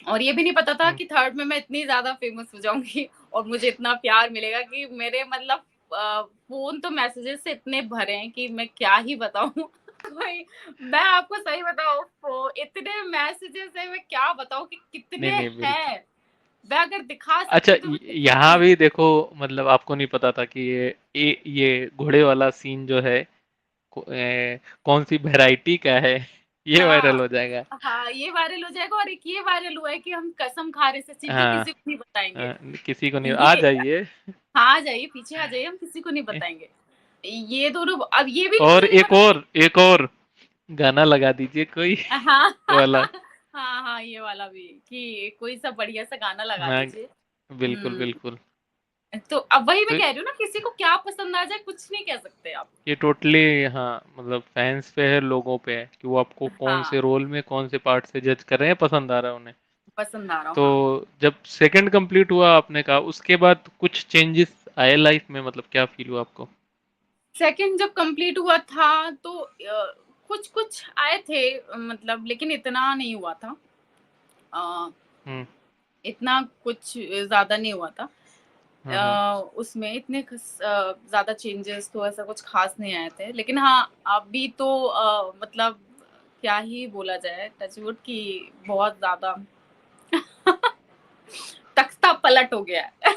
और ये भी नहीं पता था हम्म। कि 3rd में मैं इतनी ज़्यादा फ़ेमस हो जाऊँगी और मुझे इतना प्यार मिलेगा कि मेरे मतलब फ़ोन तो मैसेजेस से इतने भरे हैं कि मैं क्या ही बताऊँ। कोई मैं आपको सही बताऊँ फ़ो इतने मैसेजेस हैं, मैं क्या बताऊँ कि कितने नहीं नहीं, बिल्कुल। हैं। मैं अगर दिखा अच्छा, सकती तो मैं यहाँ दिखाती। भी देखो, मतलब आपको नहीं पता था कि ये घोड़े वाला सीन जो है, कौन सी वैरायटी का है, ये हाँ, वायरल हो जाएगा। हाँ, ये वायरल हो जाएगा और एक ये वायरल हुआ है कि हम कसम खा रहे सचिन की हाँ। किसी को नहीं बताएँगे। किसी को नहीं, आ ये जाइए। हाँ, आ जाइए, पीछे आ जाइए, हम किसी को नहीं बताएँगे। ये दोनों अब ये भी और मुझे नहीं पता था। एक और गाना लगा दीजिए कोई हाँ, वाला। हाँ, हाँ, ये वाला भी कि कोई सा बढ़िया सा गाना लगा हाँ, दीजिए। बिल्कुल हुँ, बिल्कुल। तो अब वही मैं तो कह रही हूँ ना किसी को क्या पसंद आ जाए कुछ नहीं कह सकते आप। ये टोटली, हाँ, मतलब फैंस पे है, लोगों पे है कि वो आपको कौन हाँ, से रोल में कौन से पार्ट से जज कर रहे हैं, पसंद आ रहा है उन्हें। पसंद आ रहा हो, तो हाँ। जब सेकंड कंप्लीट हुआ आपने कहा, उसके बाद कुछ चेंजेस आए लाइफ में, मतलब क्या फील हुआ आपको? सेकंड जब कंप्लीट हुआ था तो कुछ-कुछ आए थे मतलब लेकिन इतना नहीं हुआ था। अ, हम्म। इतना कुछ ज़्यादा नहीं हुआ था। हम्म। उसमें इतने ज़्यादा चेंजेस तो ऐसा कुछ ख़ास नहीं आए थे। लेकिन हाँ, अभी तो मतलब क्या ही बोला जाए टच वुड कि बहुत ज़्यादा तख्ता पलट हो गया है।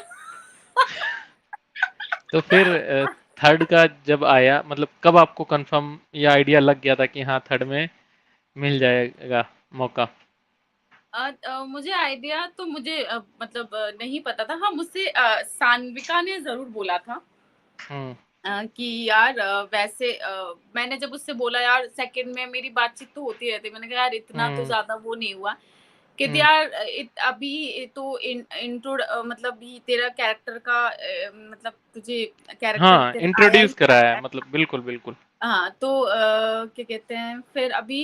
तो फिर थर्ड का जब आया, मतलब कब आपको कंफर्म या आइडिया लग गया था कि हाँ थर्ड में मिल जाएगा मौका? मुझे आइडिया तो मुझे मतलब नहीं पता था। हाँ, मुझसे सान्विका ने ज़रूर बोला था हम्म। कि यार वैसे मैंने जब उससे बोला यार सेकंड में मेरी बातचीत तो होती रहती है। मैंने कहा यार इतना तो हम्म। ज़्यादा वो नहीं हुआ। कहती हम्म। यार अभी तो मतलब ये तेरा कैरेक्टर का मतलब तुझे कैरेक्टर हाँ, तेरा आया ही इंट्रोड्यूस क्या कराया है, है। मतलब बिल्कुल बिल्कुल। हाँ, तो क्या कहते हैं फिर अभी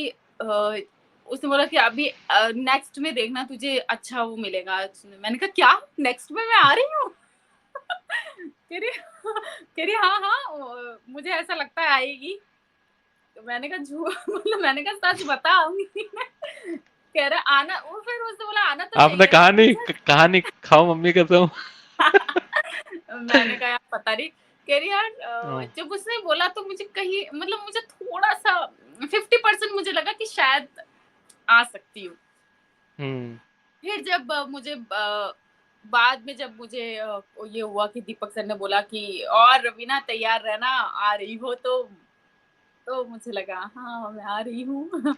उसने बोला कि अभी नेक्स्ट में देखना तुझे अच्छा वो मिलेगा। मैंने कहा क्या? नेक्स्ट में मैं आ रही हूँ? कह रही कह रही हाँ, हाँ मुझे ऐसा लगता है आएगी। तो मैंने कहा झू मतलब मैंने कहा सच बता आऊँगी मैं। कह रहा आना वो फिर उसने बोला आना तो आपने चाहिए था मुझे। कहा नहीं, खाओ मम्मी कसम। मैंने कहा यार पता नहीं। कह रही यार हम्म। जब उसने बोला तो मुझे कहीं मतलब मुझे थोड़ा-सा 50% मुझे लगा कि शायद आ सकती हूँ। हम्म। फिर जब मुझे बाद में जब मुझे ये हुआ कि दीपक सर ने बोला कि और रवीना तैयार रहना आ रही हो तो मुझे लगा हाँ, मैं आ रही हूँ।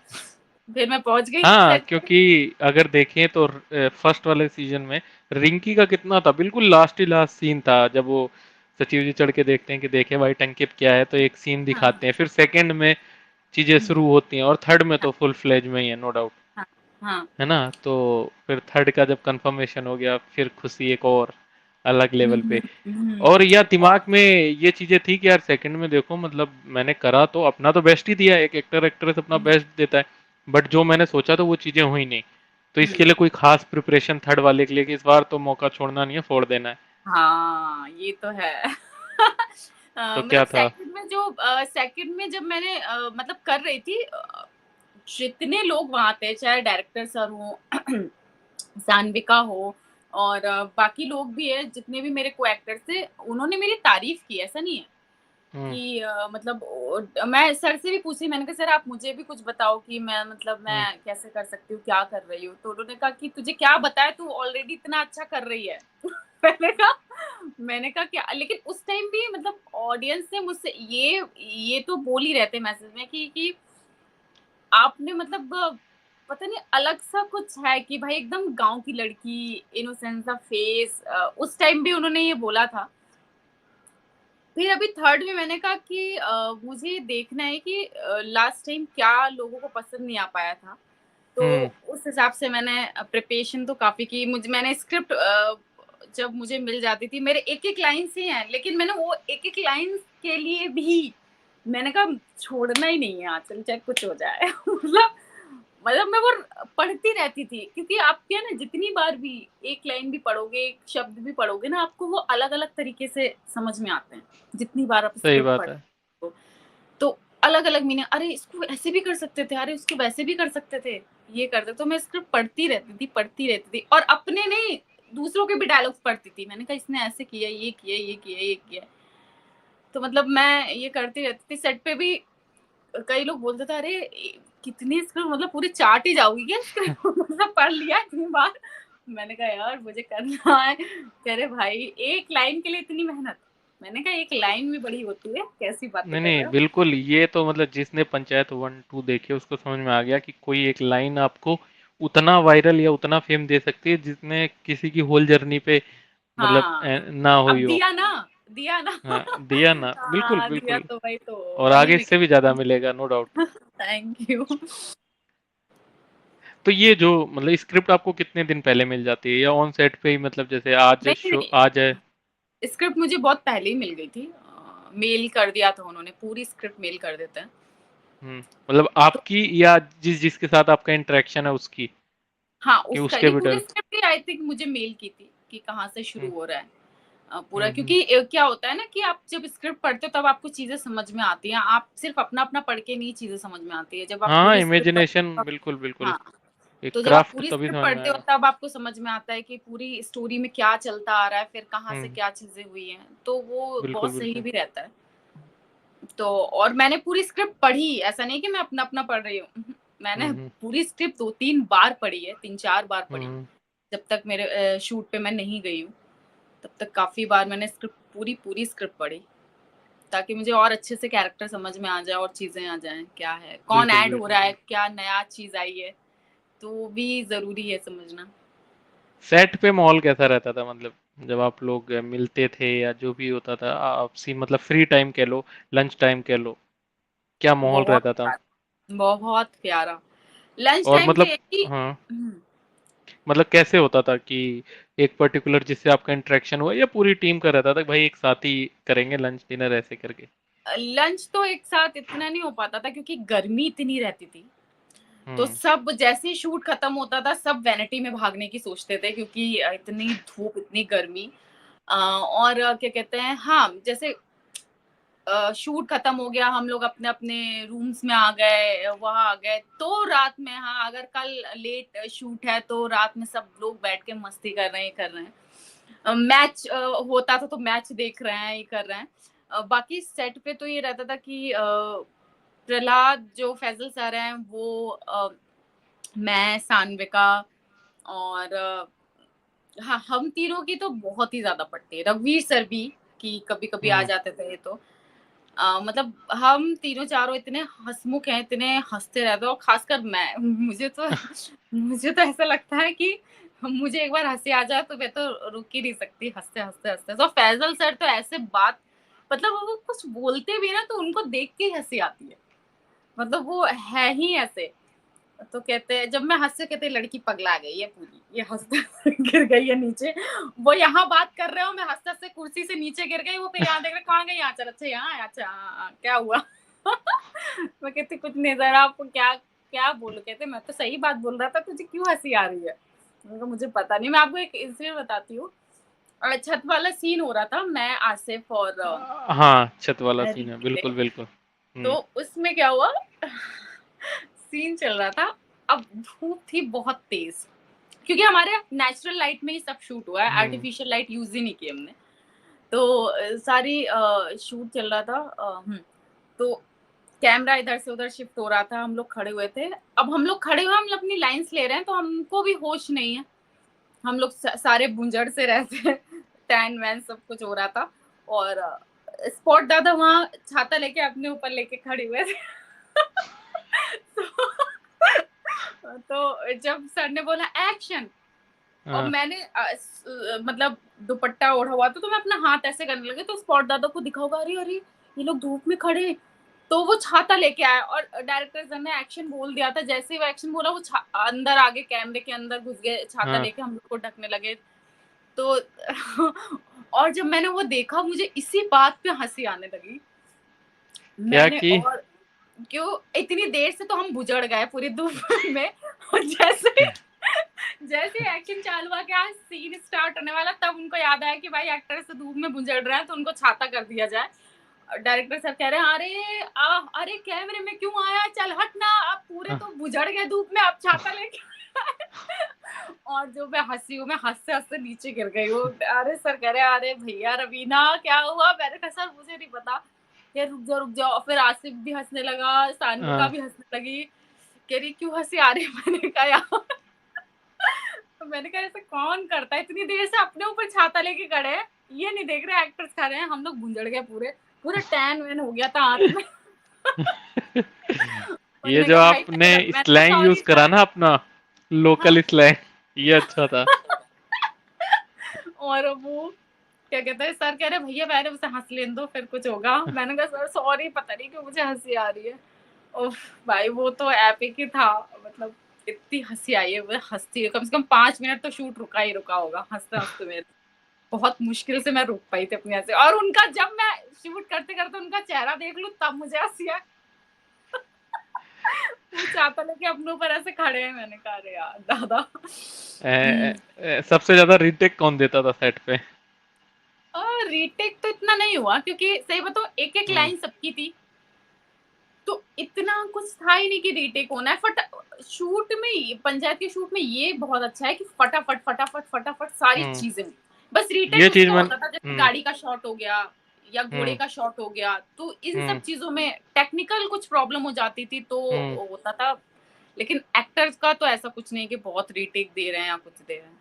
फिर मैं पहुँच गई हाँ, सेट पे। क्योंकि अगर देखें तो फर्स्ट वाले सीजन में रिंकी का कितना था, बिल्कुल लास्ट ही लास्ट सीन था, जब वो सचिव जी चढ़ के देखते हैं कि देखे भाई टंकित क्या है, तो एक सीन हाँ, दिखाते हैं, फिर सेकंड में चीजें हुँ, शुरू होती हैं, और थर्ड में हाँ, तो फुल फ्लेज में ही है, नो डाउट। हाँ, हाँ। है ना? तो फिर थर्ड का जब कंफर्मेशन हो गया, फिर खुशी एक और अलग हुँ, लेवल हुँ, पे। और या और दिमाग में ये चीजें थी कि यार सेकंड में देखो, मतलब मैंने करा तो अपना तो बेस्ट ही दिया, एक एक्टर एक्ट्रेस अपना हुँ, बेस्ट देता है, बट जो मैंने सोचा था वो चीजें हुई नहीं। तो इसके हुँ। लिए कोई खास प्रिपरेशन थर्ड वाले के लिए कि इस बार तो मौका छोड़ना नहीं है, फोड़ देना है। हाँ, ये तो है। तो क्या मतलब था? सेकंड में जब मैंने मतलब कर रही थी जितने लोग वहाँ थे, चाहे डायरेक्टर सर हों, सान्विका हो और बाकी लोग भी हैं, जितने भी मेरे को-एक्टर्स थे, उन्होंने मेरी तारीफ़ की, ऐसा नहीं है। हम्म। कि मतलब मैं सर से भी पूछी मैंने कहा सर आप मुझे भी कुछ बताओ कि मैं मतलब हम्म। मैं कैसे कर सकती हूँ, क्या कर रही हूँ? तो उन्होंने कहा कि तुझे क्या बताएँ तू ऑलरेडी इतना अच्छा कर रही है। मैंने कहा क्या लेकिन उस टाइम भी मतलब ऑडियंस ने मुझसे ये तो बोल ही रहते मैसेज में कि आपने मतलब पता नहीं अलग-सा कुछ है कि भाई एकदम गाँव की लड़की, इनोसेंट सा फेस उस टाइम भी उन्होंने ये बोला था। फिर अभी थर्ड में मैंने कहा कि मुझे देखना है कि लास्ट टाइम क्या लोगों को पसंद नहीं आ पाया था। तो हुँ, उस हिसाब से मैंने प्रिपरेशन तो काफ़ी की। मैंने स्क्रिप्ट जब मुझे मिल जाती थी, मेरे एक-एक लाइन्स ही हैं, लेकिन मैंने वो एक-एक लाइन्स के लिए भी मैंने कहा छोड़ना ही नहीं है आँचल, चाहे कुछ हो जाए। मतलब मैं वो पढ़ती रहती थी, क्योंकि आप क्या है ना, जितनी बार भी एक लाइन भी पढ़ोगे, एक शब्द भी पढ़ोगे ना, आपको वो अलग-अलग तरीके से समझ में आते हैं, जितनी बार आप सही स्क्रिप्ट बात है। पढ़ते हो। तो अलग-अलग मीनिंग, अरे इसको ऐसे भी कर सकते थे, अरे उसको वैसे भी कर सकते थे, ये करते। तो मैं स्क्रिप्ट पढ़ती रहती थी और अपने नहीं, दूसरों के भी डायलॉग्स पढ़ती थी। मैंने कहा इसने ऐसे किया, ये किया, ये किया, ये किया। तो मतलब मैं ये करती रहती थी। सेट पे भी कई लोग बोलते थे, "अरे कितनी स्क्रिप्ट, मतलब पूरी चाट ही जाओगी क्या स्क्रिप्ट?" मतलब पढ़ लिया इतनी बार। मैंने कहा यार मुझे करना है। कह रहे भाई एक लाइन के लिए इतनी मेहनत। मैंने कहा एक लाइन भी बड़ी होती है, कैसी बातें नहीं, कर नहीं, रहे हो? बिल्कुल, ये तो मतलब जिसने पंचायत 1-2 देखी उसको समझ में आ गया कि कोई एक लाइन आपको उतना वायरल या उतना फेम दे सकती है जितने किसी की होल जर्नी पे मतलब हाँ, ना हुई अब हो। दिया ना। हाँ, दिया ना, बिल्कुल, हाँ, दिया बिल्कुल। तो भाई, तो और वही आगे में इससे भी ज़्यादा मिलेगा, नो डाउट। Thank you. तो ये जो मतलब स्क्रिप्ट आपको कितने दिन पहले मिल जाती है या ऑन सेट पे ही मतलब जैसे आज नहीं, शो नहीं, आ जाए? स्क्रिप्ट मुझे बहुत पहले ही मिल गई थी। मेल कर दिया था उन्होंने, पूरी स्क्रिप्ट मेल कर देते हैं। हुँ, मतलब तो आपकी या जिसके साथ आपका इंटरेक्शन है उसकी हाँ, कि उसका उसके नहीं, भी पूरी डर स्क्रिप्ट ही आई थिंक मुझे मेल की थी कि कहाँ से शुरू हुँ, हो रहा है। पूरा, हुँ, हुँ। क्योंकि क्या होता है ना कि आप जब स्क्रिप्ट पढ़ते हो तब आपको चीज़ें समझ में आती हैं। आप सिर्फ़ अपना-अपना पढ़ के नहीं चीज़ें समझ में आती है। जब आप हाँ, पूरी स्क्रिप्ट पढ़ते इमेजिनेशन हो तब, बिल्कुल, बिल्कुल। हाँ, एक तो जब आप क्राफ्ट पूरी तभी स्क्रिप्ट समझ में पढ़ते हो आएगा। तब आपको समझ में आता है कि पूरी स्टोरी में क्या चलता आ रहा है, फिर कहाँ से हुँ, क्या चीज़ें हुई हैं। तो वो बिल्कुल, बहुत सही बिल्कुल। भी रहता है। तो और मैंने पूरी स्क्रिप्ट पढ़ी, ऐसा नहीं कि मैं अपना-अपना पढ़ रही हूँ। हुँ, मैंने हुँ, पूरी स्क्रिप्ट 2-3 बार पढ़ी है, 3-4 बार पढ़ी, हुँ, जब तक मेरे शूट पे मैं नहीं गई हूँ, तब तक काफ़ी बार मैंने स्क्रिप्ट पूरी स्क्रिप्ट पढ़ी, ताकि मुझे और अच्छे से कैरेक्टर समझ में आ जाए और चीज़ें आ जाएँ, क्या है, कौन बिल्कुल, ऐड हो बिल्कुल। रहा है, क्या नया चीज़ आई है, तो वो भी ज़रूरी है समझना। सेट पे माहौल कैसा रहता था मतलब जब आप लोग मिलते थे या जो भी होता था आपसी मतलब फ्री टाइम कह लो, लंच टाइम कह लो, क्या माहौल बहुत रहता था? प्यारा, बहुत प्यारा। लंच और टाइम पे मतलब है कि हाँ, हुँ। मतलब कैसे होता था कि एक पर्टिकुलर जिससे आपका इंटरेक्शन हुआ या पूरी टीम का रहता था कि भाई एक साथ ही करेंगे लंच डिनर ऐसे करके? लंच तो एक साथ इतना नहीं हो पाता था क्योंकि गर्मी इतनी रहती थी। तो हुँ, सब जैसे ही शूट खत्म होता था, सब वैनिटी में भागने की सोचते थे, क्योंकि इतनी धूप, इतनी गर्मी। और क्या कहते हैं, हाँ, जैसे शूट खत्म हो गया, हम लोग अपने-अपने रूम्स में आ गए, वहाँ आ गए, तो रात में, हाँ, अगर कल लेट शूट है, तो रात में सब लोग बैठ के मस्ती कर रहे हैं, ये कर रहे हैं। मैच होता था, तो मैच देख रहे हैं, ये कर रहे हैं। बाकी सेट पे तो ये रहता था कि प्रहलाद जो फैज़ल सर हैं, वो मैं, सान्विका और हाँ, हम तीनों की तो बहुत ही ज़्यादा पटती है। रघुवीर सर भी, कि कभी-कभी आ हुँ, जाते थे तो। मतलब हम तीनों चारों इतने हँसमुख हैं, इतने हँसते रहते हैं, और ख़ासकर मैं, मुझे तो ऐसा लगता है कि मुझे एक बार हँसी आ जाए तो मैं तो रुक ही नहीं सकती, हँसते-हँसते। तो फैज़ल सर तो ऐसे बात, मतलब वो कुछ बोलते भी हैं ना तो उनको देख के ही हँसी आती है। मतलब वो है ही ऐसे। तो कहते हैं, जब मैं हँसते, कहते हैं लड़की पगला गई है पूरी, ये हँसते गिर गई है नीचे। वो यहाँ बात कर रहे हो, मैं हँसते-हँसते कुर्सी से नीचे गिर गई, वो फिर यहाँ देख रहे, कहाँ गई यहाँ? चल, अच्छा यहाँ है, अच्छा हाँ, हाँ, क्या हुआ? मैं कहती कुछ नहीं सर, आपको क्या क्या बोलूँ? कहते मैं तो सही बात बोल रहा था, तुझे क्यों हँसी आ रही है? मैंने कहा मुझे पता नहीं। मैं आपको एक इंसिडेंट बताती हूँ। छत वाला सीन हो रहा था, मैं, आसिफ और हाँ, छत वाला सीन है, रिकी थे। बिल्कुल, बिल्कुल। तो हुँ, उसमें क्या हुआ, सीन चल रहा था, अब धूप थी बहुत तेज़, क्योंकि हमारे नेचुरल लाइट में ही सब शूट हुआ है, हुँ, आर्टिफिशियल लाइट यूज़ ही नहीं की हमने। तो सारी शूट चल रहा था, तो कैमरा इधर से उधर शिफ्ट हो रहा था, हम लोग खड़े हुए थे। अब हम लोग खड़े हुए, हम अपनी लाइन्स ले रहे हैं, तो हमको भी होश नहीं है। हम लोग सारे भुंजड़ से रहते हैं, टैन-वैन सब कुछ हो रहा था, और स्पॉट दादा वहाँ छाता लेके अपने ऊपर लेके खड़े हुए थे। तो तो जब सर ने बोला एक्शन, और हाँ, मैंने मतलब दुपट्टा ओढ़ा हुआ था, तो मैं अपना हाथ ऐसे करने लगी, तो स्पॉट दादा को दिखा होगा, अरे, अरे! ये लोग धूप में खड़े हैं। तो वो छाता लेके आया और डायरेक्टर सर ने एक्शन बोल दिया था, जैसे ही वो एक्शन बोला, वो अंदर आगे कैमरे के अंदर घुस गए, छाता हाँ। लेके हम लोग को ढकने लगे। तो और जब मैंने वो देखा, मुझे इसी बात पे हँसी आने लगी। क्या मैंने कि और क्यों इतनी देर से तो हम बुझड़ गए पूरी धूप में, और जैसे जैसे एक्शन चालू हुआ, क्या सीन स्टार्ट होने वाला, तब उनको याद आया कि भाई एक्टर से धूप में बुझड़ रहे हैं, तो उनको छाता कर दिया जाए। डायरेक्टर सर कह रहे हैं, अरे अरे कैमरे में क्यों आया, चल हट ना, आप पूरे हाँ, तो बुझड़ गए धूप में, आप छाता लेके और जो मैं हंसी हूँ, मैं हंसते हंसते नीचे गिर गई हूँ। अरे सर कह रहे हैं, अरे भैया रवीना क्या हुआ, मैंने कहा सर मुझे नहीं पता। ये रुक जाओ, और फिर आसिफ भी हंसने लगा, सान्विका हाँ। भी हंसने लगी, कह रही क्यों हंसी आ रही है, मैंने कहा यार, तो मैंने कहा ऐसे कौन करता है, इतनी देर से अपने ऊपर छाता लेके खड़े हैं, ये नहीं देख रहे एक्टर्स खा रहे हैं, हम लोग भुंजड़ गए पूरे, पूरा टैन वैन हो गया था हाथ में। ये उन्होंने जो कहा भाई आपने मैंने कहा स्लैंग यूज़ सॉरी करा सर। ना अपना, हाँ। लोकल स्लैंग, ये अच्छा था। और वो क्या कहते हैं, सर कह रहे भैया पहले उसे हंस लेने दो फिर कुछ होगा, मैंने कहा सर सॉरी, पता नहीं क्यों मुझे हंसी आ रही है। उफ, भाई वो तो एपिक ही था, मतलब इतनी हंसी आई है, मैं हंसती है, कम से कम 5 मिनट तो शूट रुका ही रुका होगा, हंसते हंसते मेरे, बहुत मुश्किल से मैं रुक पाई थी अपनी हंसी, और उनका जब मैं शूट करते करते उनका चेहरा देख लूं तब मुझे हंसी आए। वो चाहता लेके अपने ऊपर ऐसे खड़े हैं, मैंने कहा अरे यार दादा। सबसे ज़्यादा रीटेक कौन देता था सेट पे? रीटेक तो इतना नहीं हुआ, क्योंकि सही बताओ एक एक हुँ, लाइन सबकी थी, तो इतना कुछ था ही नहीं कि रीटेक होना है। शूट में पंचायत के शूट में ये बहुत अच्छा है कि फटाफट फटाफट फटाफट सारी हुँ। चीजें, बस ये रीटेक चीज़ उसका मैं होता था जैसे हुँ, गाड़ी का शॉट हो गया या घोड़े हुँ, का शॉट हो गया, तो इन सब हुँ, चीजों में टेक्निकल कुछ प्रॉब्लम हो जाती थी तो हुँ। होता था। लेकिन एक्टर्स का तो ऐसा कुछ नहीं कि बहुत रीटेक दे रहे हैं या कुछ दे रहे हैं।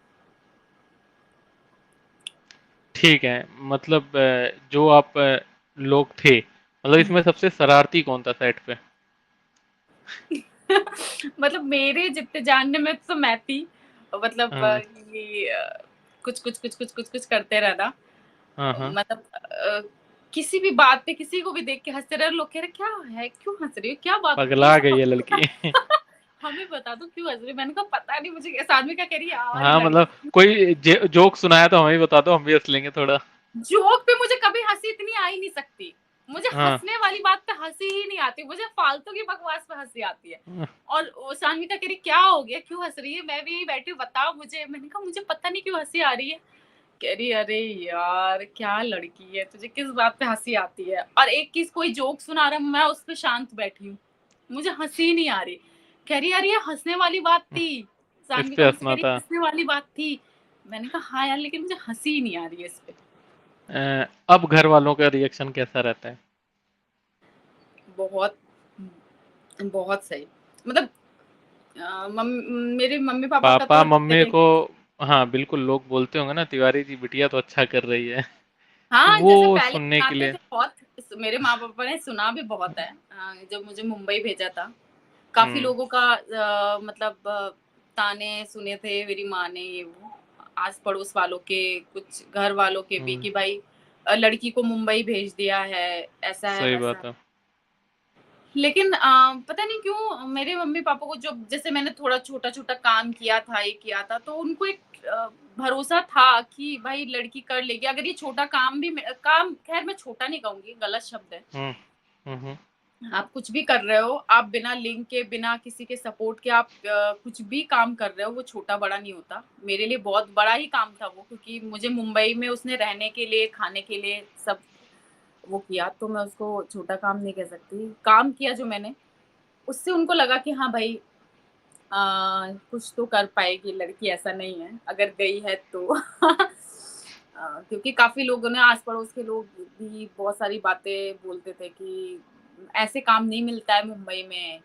ठीक है, मतलब जो आप लोग थे, मतलब इसमें सबसे शरारती कौन था सेट पे? मतलब मेरे जितने जानने में तो मैं थी, मतलब हाँ, ये कुछ करते रहना, हाँ, हाँ। मतलब किसी भी बात पे किसी को भी देख के हंसते रहे, लोग कह रहे क्या है, क्यों हंस रही हो, क्या बात हो गई, पगला अच्छा गई है हमें लड़की। बता हमें बता दो क्यों हंस रही हो? मैंने कहा पता नहीं मुझे, इस आदमी क्या कह रही है यार, ये हाँ, मतलब लड़की कोई जोक सुनाया तो हमें भी बता दो, हम भी हँस लेंगे थोड़ा। जोक पे मुझे कभी हंसी इतनी आ ही नहीं सकती, मुझे हाँ, हंसने वाली बात पे हंसी ही नहीं आती, मुझे फालतू की बकवास पे हंसी आती है। और वो सानवी का कह रही क्या हो गया, क्यों हंस रही है, मैं भी यही बैठी हूँ, बताओ मुझे, मैंने कहा मुझे पता नहीं क्यों हंसी आ रही है। कह रही अरे यार क्या लड़की है, तुझे किस बात पे हंसी आती है, और एक किस कोई जोक सुना रहा है, मैं उस पे शांत बैठी हूँ, मुझे हंसी ही नहीं आ रही। कह रही यार ये हंसने वाली बात थी, इस सानवी पे का मुझसे कह हँसना रही था। हंसने वाली बात थी, मैंने कहा हाँ यार, लेकिन मुझे हंसी ही नहीं आ रही है इस पे। अब घर वालों का रिएक्शन कैसा रहता है? बहुत बहुत सही, मतलब मेरे मम्मी पापा का पापा तो मम्मी दिल, को हाँ, बिल्कुल लोग बोलते होंगे ना, तिवारी जी बिटिया तो अच्छा कर रही है। हाँ, वो जैसे पहले सुनने के सुनाते लिए थे बहुत, मेरे माँ-पापा ने सुना भी बहुत है। जब मुझे मुंबई भेजा था, काफ़ी हुँ, लोगों का मतलब ताने सुने थे मेरी माँ ने, ये वो, आस-पड़ोस वालों के, कुछ घर वालों के भी, हुँ, कि भाई लड़की को मुंबई भेज दिया है, ऐसा है, सही वैसा है। बात है। लेकिन पता नहीं क्यों मेरे मम्मी-पापा को, जो जैसे मैंने थोड़ा छोटा-छोटा काम किया था, ये किया था, तो उनको एक भरोसा था कि भाई लड़की कर लेगी। अगर ये छोटा काम भी काम, ख़ैर मैं छोटा नहीं कहूँगी, गलत शब्द है। हुँ, हुँ, हुँ, आप कुछ भी कर रहे हो, आप बिना लिंक के, बिना किसी के सपोर्ट के आप कुछ भी काम कर रहे हो, वो छोटा-बड़ा नहीं होता। मेरे लिए बहुत बड़ा ही काम था वो, क्योंकि मुझे मुंबई में उसने रहने के लिए, खाने के लिए सब वो किया, तो मैं उसको छोटा काम नहीं कह सकती। काम किया जो मैंने, उससे उनको लगा कि हाँ भाई कुछ तो कर पाएगी लड़की, ऐसा नहीं है, अगर गई है तो। क्योंकि काफ़ी लोगों ने, आस-पड़ोस के लोग भी बहुत सारी बातें बोलते थे कि ऐसे काम नहीं मिलता है मुंबई में,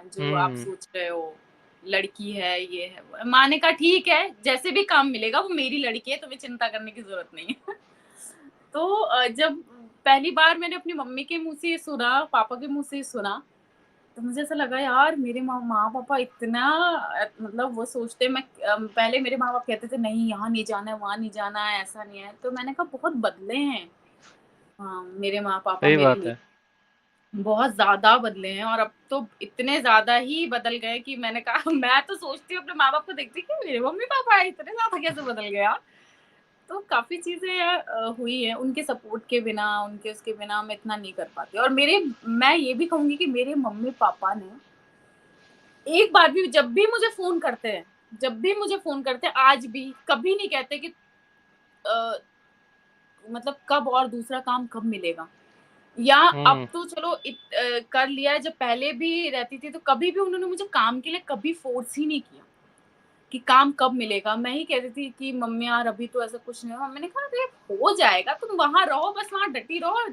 जो आप हुँ, सोच रहे हो, लड़की है, ये है, वो है। माँ ने कहा ठीक है, जैसे भी काम मिलेगा, वो मेरी लड़की है, तुम्हें चिंता करने की ज़रूरत नहीं है। तो जब पहली बार मैंने अपनी मम्मी के मुँह से ये सुना, पापा के मुँह से ये सुना, तो मुझे ऐसा लगा यार मेरे माँ-पापा इतना मतलब वो सोचते मैं पहले मेरे माँ-बाप कहते थे नहीं यहाँ नहीं जाना है, वहाँ नहीं जाना है, ऐसा नहीं है। तो मैंने कहा बहुत बदले हैं मेरे माँ-पापा सही मेरे बात लिए। है। बहुत ज़्यादा बदले हैं और अब तो इतने ज़्यादा ही बदल गए कि मैंने कहा मैं तो सोचती हूँ अपने माँ-बाप को देखती कि मेरे मम्मी-पापा इतने ज़्यादा कैसे बदल गए यार। तो काफ़ी चीज़ें हुई हैं, उनके सपोर्ट के बिना, उनके उसके बिना मैं इतना नहीं कर पाती और मैं ये भी कहूँगी कि मेरे मम्मी-पापा ने एक बार भी जब भी मुझे फ़ोन करते हैं आज भी कभी नहीं कहते कि अ, मतलब कब और दूसरा काम कब मिलेगा? या अब हुँ, तो चलो कर लिया है, जब पहले भी रहती थी तो कभी भी उन्होंने मुझे काम के लिए कभी फ़ोर्स ही नहीं किया, कि काम कब मिलेगा? मैं ही कहती थी कि मम्मी यार अभी तो ऐसा कुछ नहीं हुआ। मम्मी ने कहा अरे हो जाएगा, तुम वहाँ रहो बस वहाँ डटी रहो,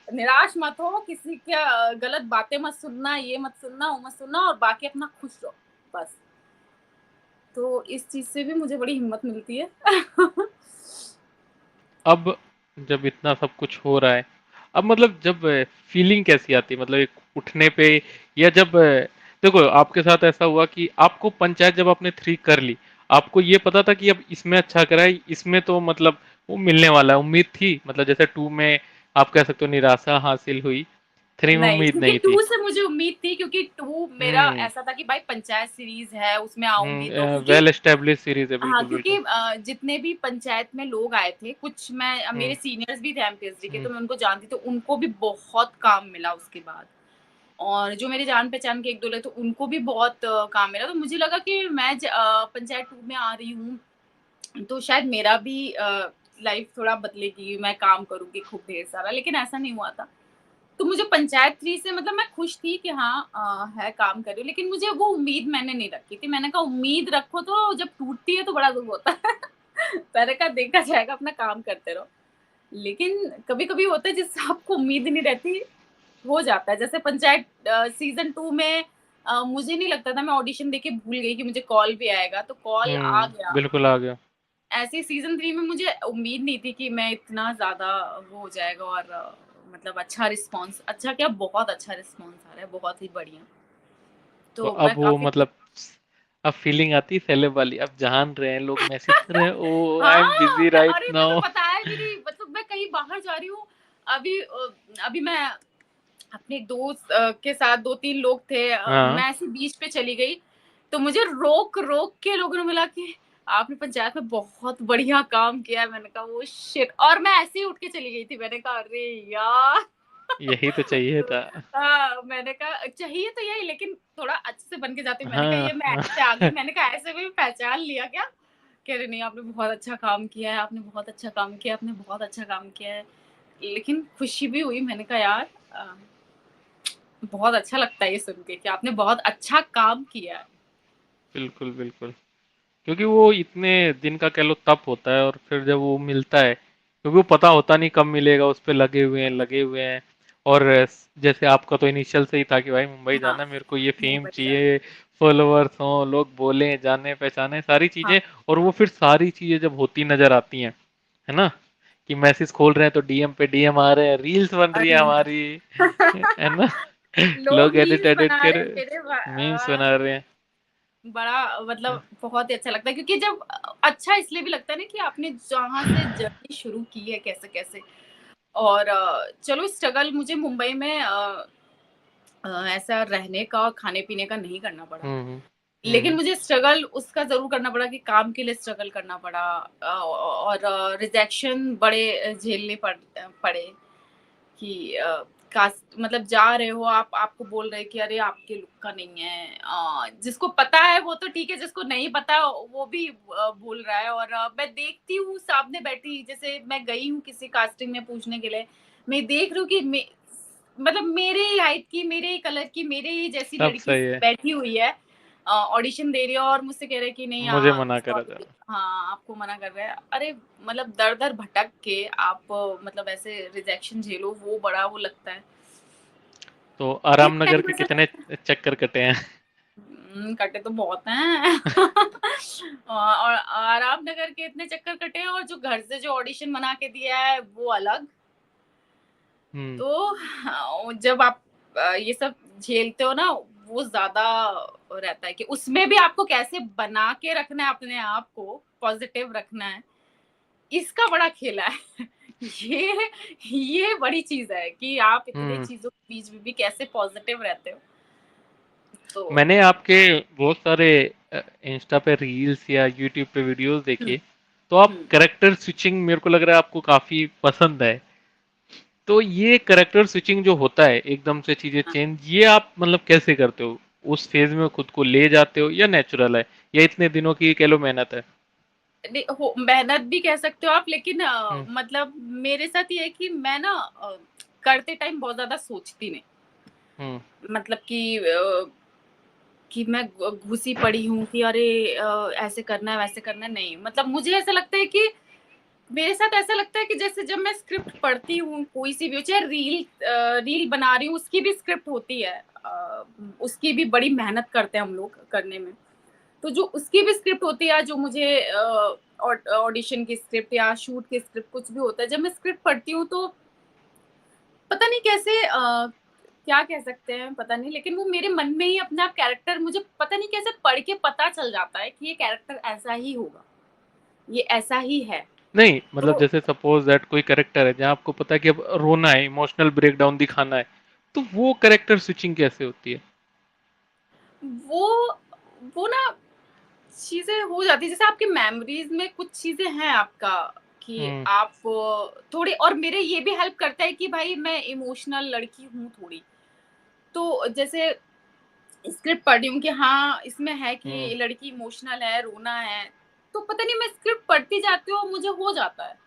निराश मत हो, किसी का गलत बातें मत सुनना, ये मत सुनना, वो मत सुनना और बाकी अपना खुश रहो, बस। तो इस चीज़ से भी मुझे बड़ी हिम्मत मिलती है। अब जब इतना सब कुछ हो रहा है, अब मतलब जब फीलिंग कैसी आती है? मतलब एक उठने पे या जब देखो आपके साथ ऐसा हुआ कि आपको पंचायत जब आपने 3 कर ली, आपको ये पता था कि अब इसमें अच्छा करा है, इसमें तो मतलब वो मिलने वाला है, उम्मीद थी? मतलब जैसे 2 में आप कह सकते हो निराशा हासिल हुई, 3 में नहीं, उम्मीद क्योंकि नहीं थी। 2 से मुझे उम्मीद थी क्योंकि 2 मेरा हुँ, ऐसा था कि भाई पंचायत सीरीज़ है, उसमें आऊँगी तो क्योंकि वेल एस्टेब्लिश्ड सीरीज़ है, हाँ, बिल्कुल, क्योंकि बिल्कुल। जितने भी पंचायत में लोग आए थे, कुछ हुँ, मेरे सीनियर्स भी थे एमपीएससी के, हुँ, तो मैं उनको जानती तो उनको भी बहुत काम मिला उसके बाद। और जो मेरे जान-पहचान के 1-2 लोग थे, उनको भी बहुत काम मिला। तो मुझे लगा कि मैं पंचायत 2 में आ रही हूँ, तो शायद मेरा भी लाइफ़ थोड़ा बदलेगी, मैं काम करूँगी खूब ढेर सारा, लेकिन ऐसा नहीं हुआ था। तो मुझे पंचायत 3 से मतलब मैं खुश थी कि हाँ है काम कर रही हूँ, लेकिन मुझे वो उम्मीद मैंने नहीं रखी थी। मैंने कहा उम्मीद रखो तो जब टूटती है तो बड़ा दुःख होता है। मैंने कहा देखा जाएगा अपना काम करते रहो। लेकिन कभी-कभी होता है जिससे आपको उम्मीद ही नहीं रहती, हो जाता है। जैसे पंचायत सीज़न 2 में मुझे नहीं लगता था मैं ऑडिशन देके भूल गई कि मुझे कॉल भी आएगा, तो कॉल आ गया। बिल्कुल आ गया। ऐसे ही सीज़न 3 में मुझे उम्मीद नहीं थी कि मैं इतना ज़्यादा वो हो जाएगा और मतलब अच्छा रिस्पॉन्स अच्छा क्या बहुत अच्छा रिस्पॉन्स आ रहा है, बहुत ही बढ़िया। तो तो अब मैं वो काफ़ी खुश मतलब अब फीलिंग आती है सेलेब वाली, अब जान रहे हैं लोग, मैसेज कर रहे हैं, ओह आई एम हाँ, बिजी राइट मैं तो नाउ। बताया भी नहीं मतलब मैं कहीं बाहर जा रही हूँ, अभी अभी मैं अपने दोस्त के साथ 2-3 लोग थे हाँ, मैं ऐसे बीच पे चली गई, तो मुझे रोक-रोक के लोगों ने बोला कि आपने पंचायत में बहुत बढ़िया काम किया है। मैंने कहा ओह शिट! और मैं ऐसे ही उठ के चली गई थी। मैंने कहा अरे यार! यही तो चाहिए था। हाँ, मैंने कहा चाहिए तो यही लेकिन थोड़ा अच्छे से बन के जाती। मैंने कहा हाँ, ये मैं हाँ। ऐसे आ गई, मैंने कहा ऐसे में पहचान लिया क्या? कह रहे नहीं आपने बहुत अच्छा काम किया है, आपने बहुत अच्छा काम किया है, आपने बहुत अच्छा काम किया है। लेकिन खुशी भी हुई मैंने कहा यार बहुत अच्छा लगता है ये सुन के कि आपने बहुत अच्छा काम किया है। बिल्कुल, बिल्कुल। क्योंकि वो इतने दिन का कह लो तप होता है और फिर जब वो मिलता है, क्योंकि वो पता होता नहीं कब मिलेगा, उस पे लगे हुए हैं। और जैसे आपका तो इनिशियल से ही था कि भाई मुंबई हाँ, जाना है, मेरे को ये फेम मुंबई जाना चाहिए, फॉलोअर्स हों, लोग बोलें, जाने पहचाने, सारी हाँ, चीजें। और वो फिर सारी चीजें जब होती नजर आती हैं, है ना, कि मैसेज खोल रहे हैं तो डीएम पे डीएम आ रहे हैं, रील्स बन रही है अरे हमारी, है ना, लोग लोग एडिट मीम्स एडिट बना कर रहे हैं मीम्स बना रहे हैं। बड़ा मतलब बहुत ही अच्छा लगता है क्योंकि जब अच्छा इसलिए भी लगता है ना कि आपने जहाँ से जर्नी शुरू की है कैसे-कैसे और चलो स्ट्रगल मुझे मुंबई में ऐसा रहने का, खाने-पीने का नहीं करना पड़ा। हम्म हम्म लेकिन हम्म मुझे स्ट्रगल उसका ज़रूर करना पड़ा कि काम के लिए स्ट्रगल करना पड़ा और रिजेक्शन बड़े झेलने पड़े कि कास्ट मतलब जा रहे हो आप आपको बोल रहे हैं कि अरे आपके लुक का नहीं है जिसको पता है वो तो ठीक है जिसको नहीं पता वो भी बोल रहा है और मैं देखती हूँ सामने बैठी जैसे मैं गई हूँ किसी कास्टिंग में पूछने के लिए मैं देख रही हूँ कि मतलब मेरे ही हाइट की मेरे ही कलर की मेरे ही जैसी सब लड़की सही है। बैठी हुई है ऑडिशन दे रही है और मुझसे कह रहे हैं कि नहीं मुझे मना करा सॉरी था। हाँ, आपको मना कर रहा है। अरे! मतलब दर-दर भटक के आप मतलब ऐसे रिजेक्शन झेलो वो बड़ा वो लगता है। तो इस आराम नगर टाइम के वैसे कितने चक्कर कटे हैं? कटे तो बहुत हैं। और आराम नगर के इतने चक्कर कटे हैं और जो घर से जो ऑडिशन बना के दिया है वो अलग। हम्म तो जब आप ये सब झेलते हो ना वो ज़्यादा रहता है कि उसमें भी आपको कैसे बना के रखना है अपने आप को, पॉज़िटिव रखना है, इसका बड़ा खेल है। ये ये बड़ी चीज़ है कि आप इतने हुँ। चीज़ों के बीच में भी कैसे पॉज़िटिव रहते हो। तो मैंने आपके बहुत सारे इंस्टा पे रील्स या यूट्यूब पे वीडियोस हुँ, देखे, तो आप हुँ, कैरेक्टर स्विचिंग मेरे को लग रहा है आपको काफी पसंद है। तो ये कैरेक्टर स्विचिंग जो होता है एकदम से चीजें हाँ। चेंज, ये आप मतलब कैसे करते हो? उस फेज में खुद को ले जाते हो या नेचुरल है, या इतने दिनों की कह लो मेहनत है? नहीं हो मेहनत भी कह सकते हो आप लेकिन हम्म। मतलब मेरे साथ ये है कि मैं ना करते टाइम बहुत ज़्यादा सोचती नहीं। हम्म। मतलब कि मैं घुसी पड़ी हूँ कि अरे ऐसे करना है, वैसे करना है, नहीं। मतलब मुझे ऐसा लगता है कि मेरे साथ ऐसा लगता है कि जैसे जब मैं स्क्रिप्ट पढ़ती हूँ, कोई-सी भी हो, चाहे रील बना रही हूँ, उसकी भी स्क्रिप्ट होती है। उसकी भी बड़ी मेहनत करते हैं हम लोग करने में। तो जो उसकी भी स्क्रिप्ट होती है, जो मुझे ऑडिशन की स्क्रिप्ट या शूट की स्क्रिप्ट कुछ भी होता है, जब मैं स्क्रिप्ट पढ़ती हूँ तो पता नहीं कैसे क्या कह सकते हैं पता नहीं, लेकिन वो मेरे मन में ही अपने आप कैरेक्टर मुझे पता नहीं कैसे पढ़ के पता चल जाता है कि ये कैरेक्टर ऐसा ही होगा, ये ऐसा ही है। नहीं मतलब तो जैसे सपोज दैट कोई कैरेक्टर है जहाँ आपको पता है कि अब रोना है, इमोशनल ब्रेकडाउन दिखाना है, तो वो कैरेक्टर स्विचिंग कैसे होती है? वो वो ना चीज़ें हो जाती हैं, जैसे आपकी मेमोरीज़ में कुछ चीज़ें हैं आपका कि हम्म। आप थोड़ी और मेरे ये भी हेल्प करता है कि भाई मैं इमोशनल लड़की हूँ थोड़ी। तो जैसे स्क्रिप्ट पढ़ रही हूँ कि हाँ, इसमें है कि हम्म। ये लड़की इमोशनल है, रोना है, तो पता नहीं मैं स्क्रिप्ट पढ़ती जाती हूँ और मुझे हो जाता है।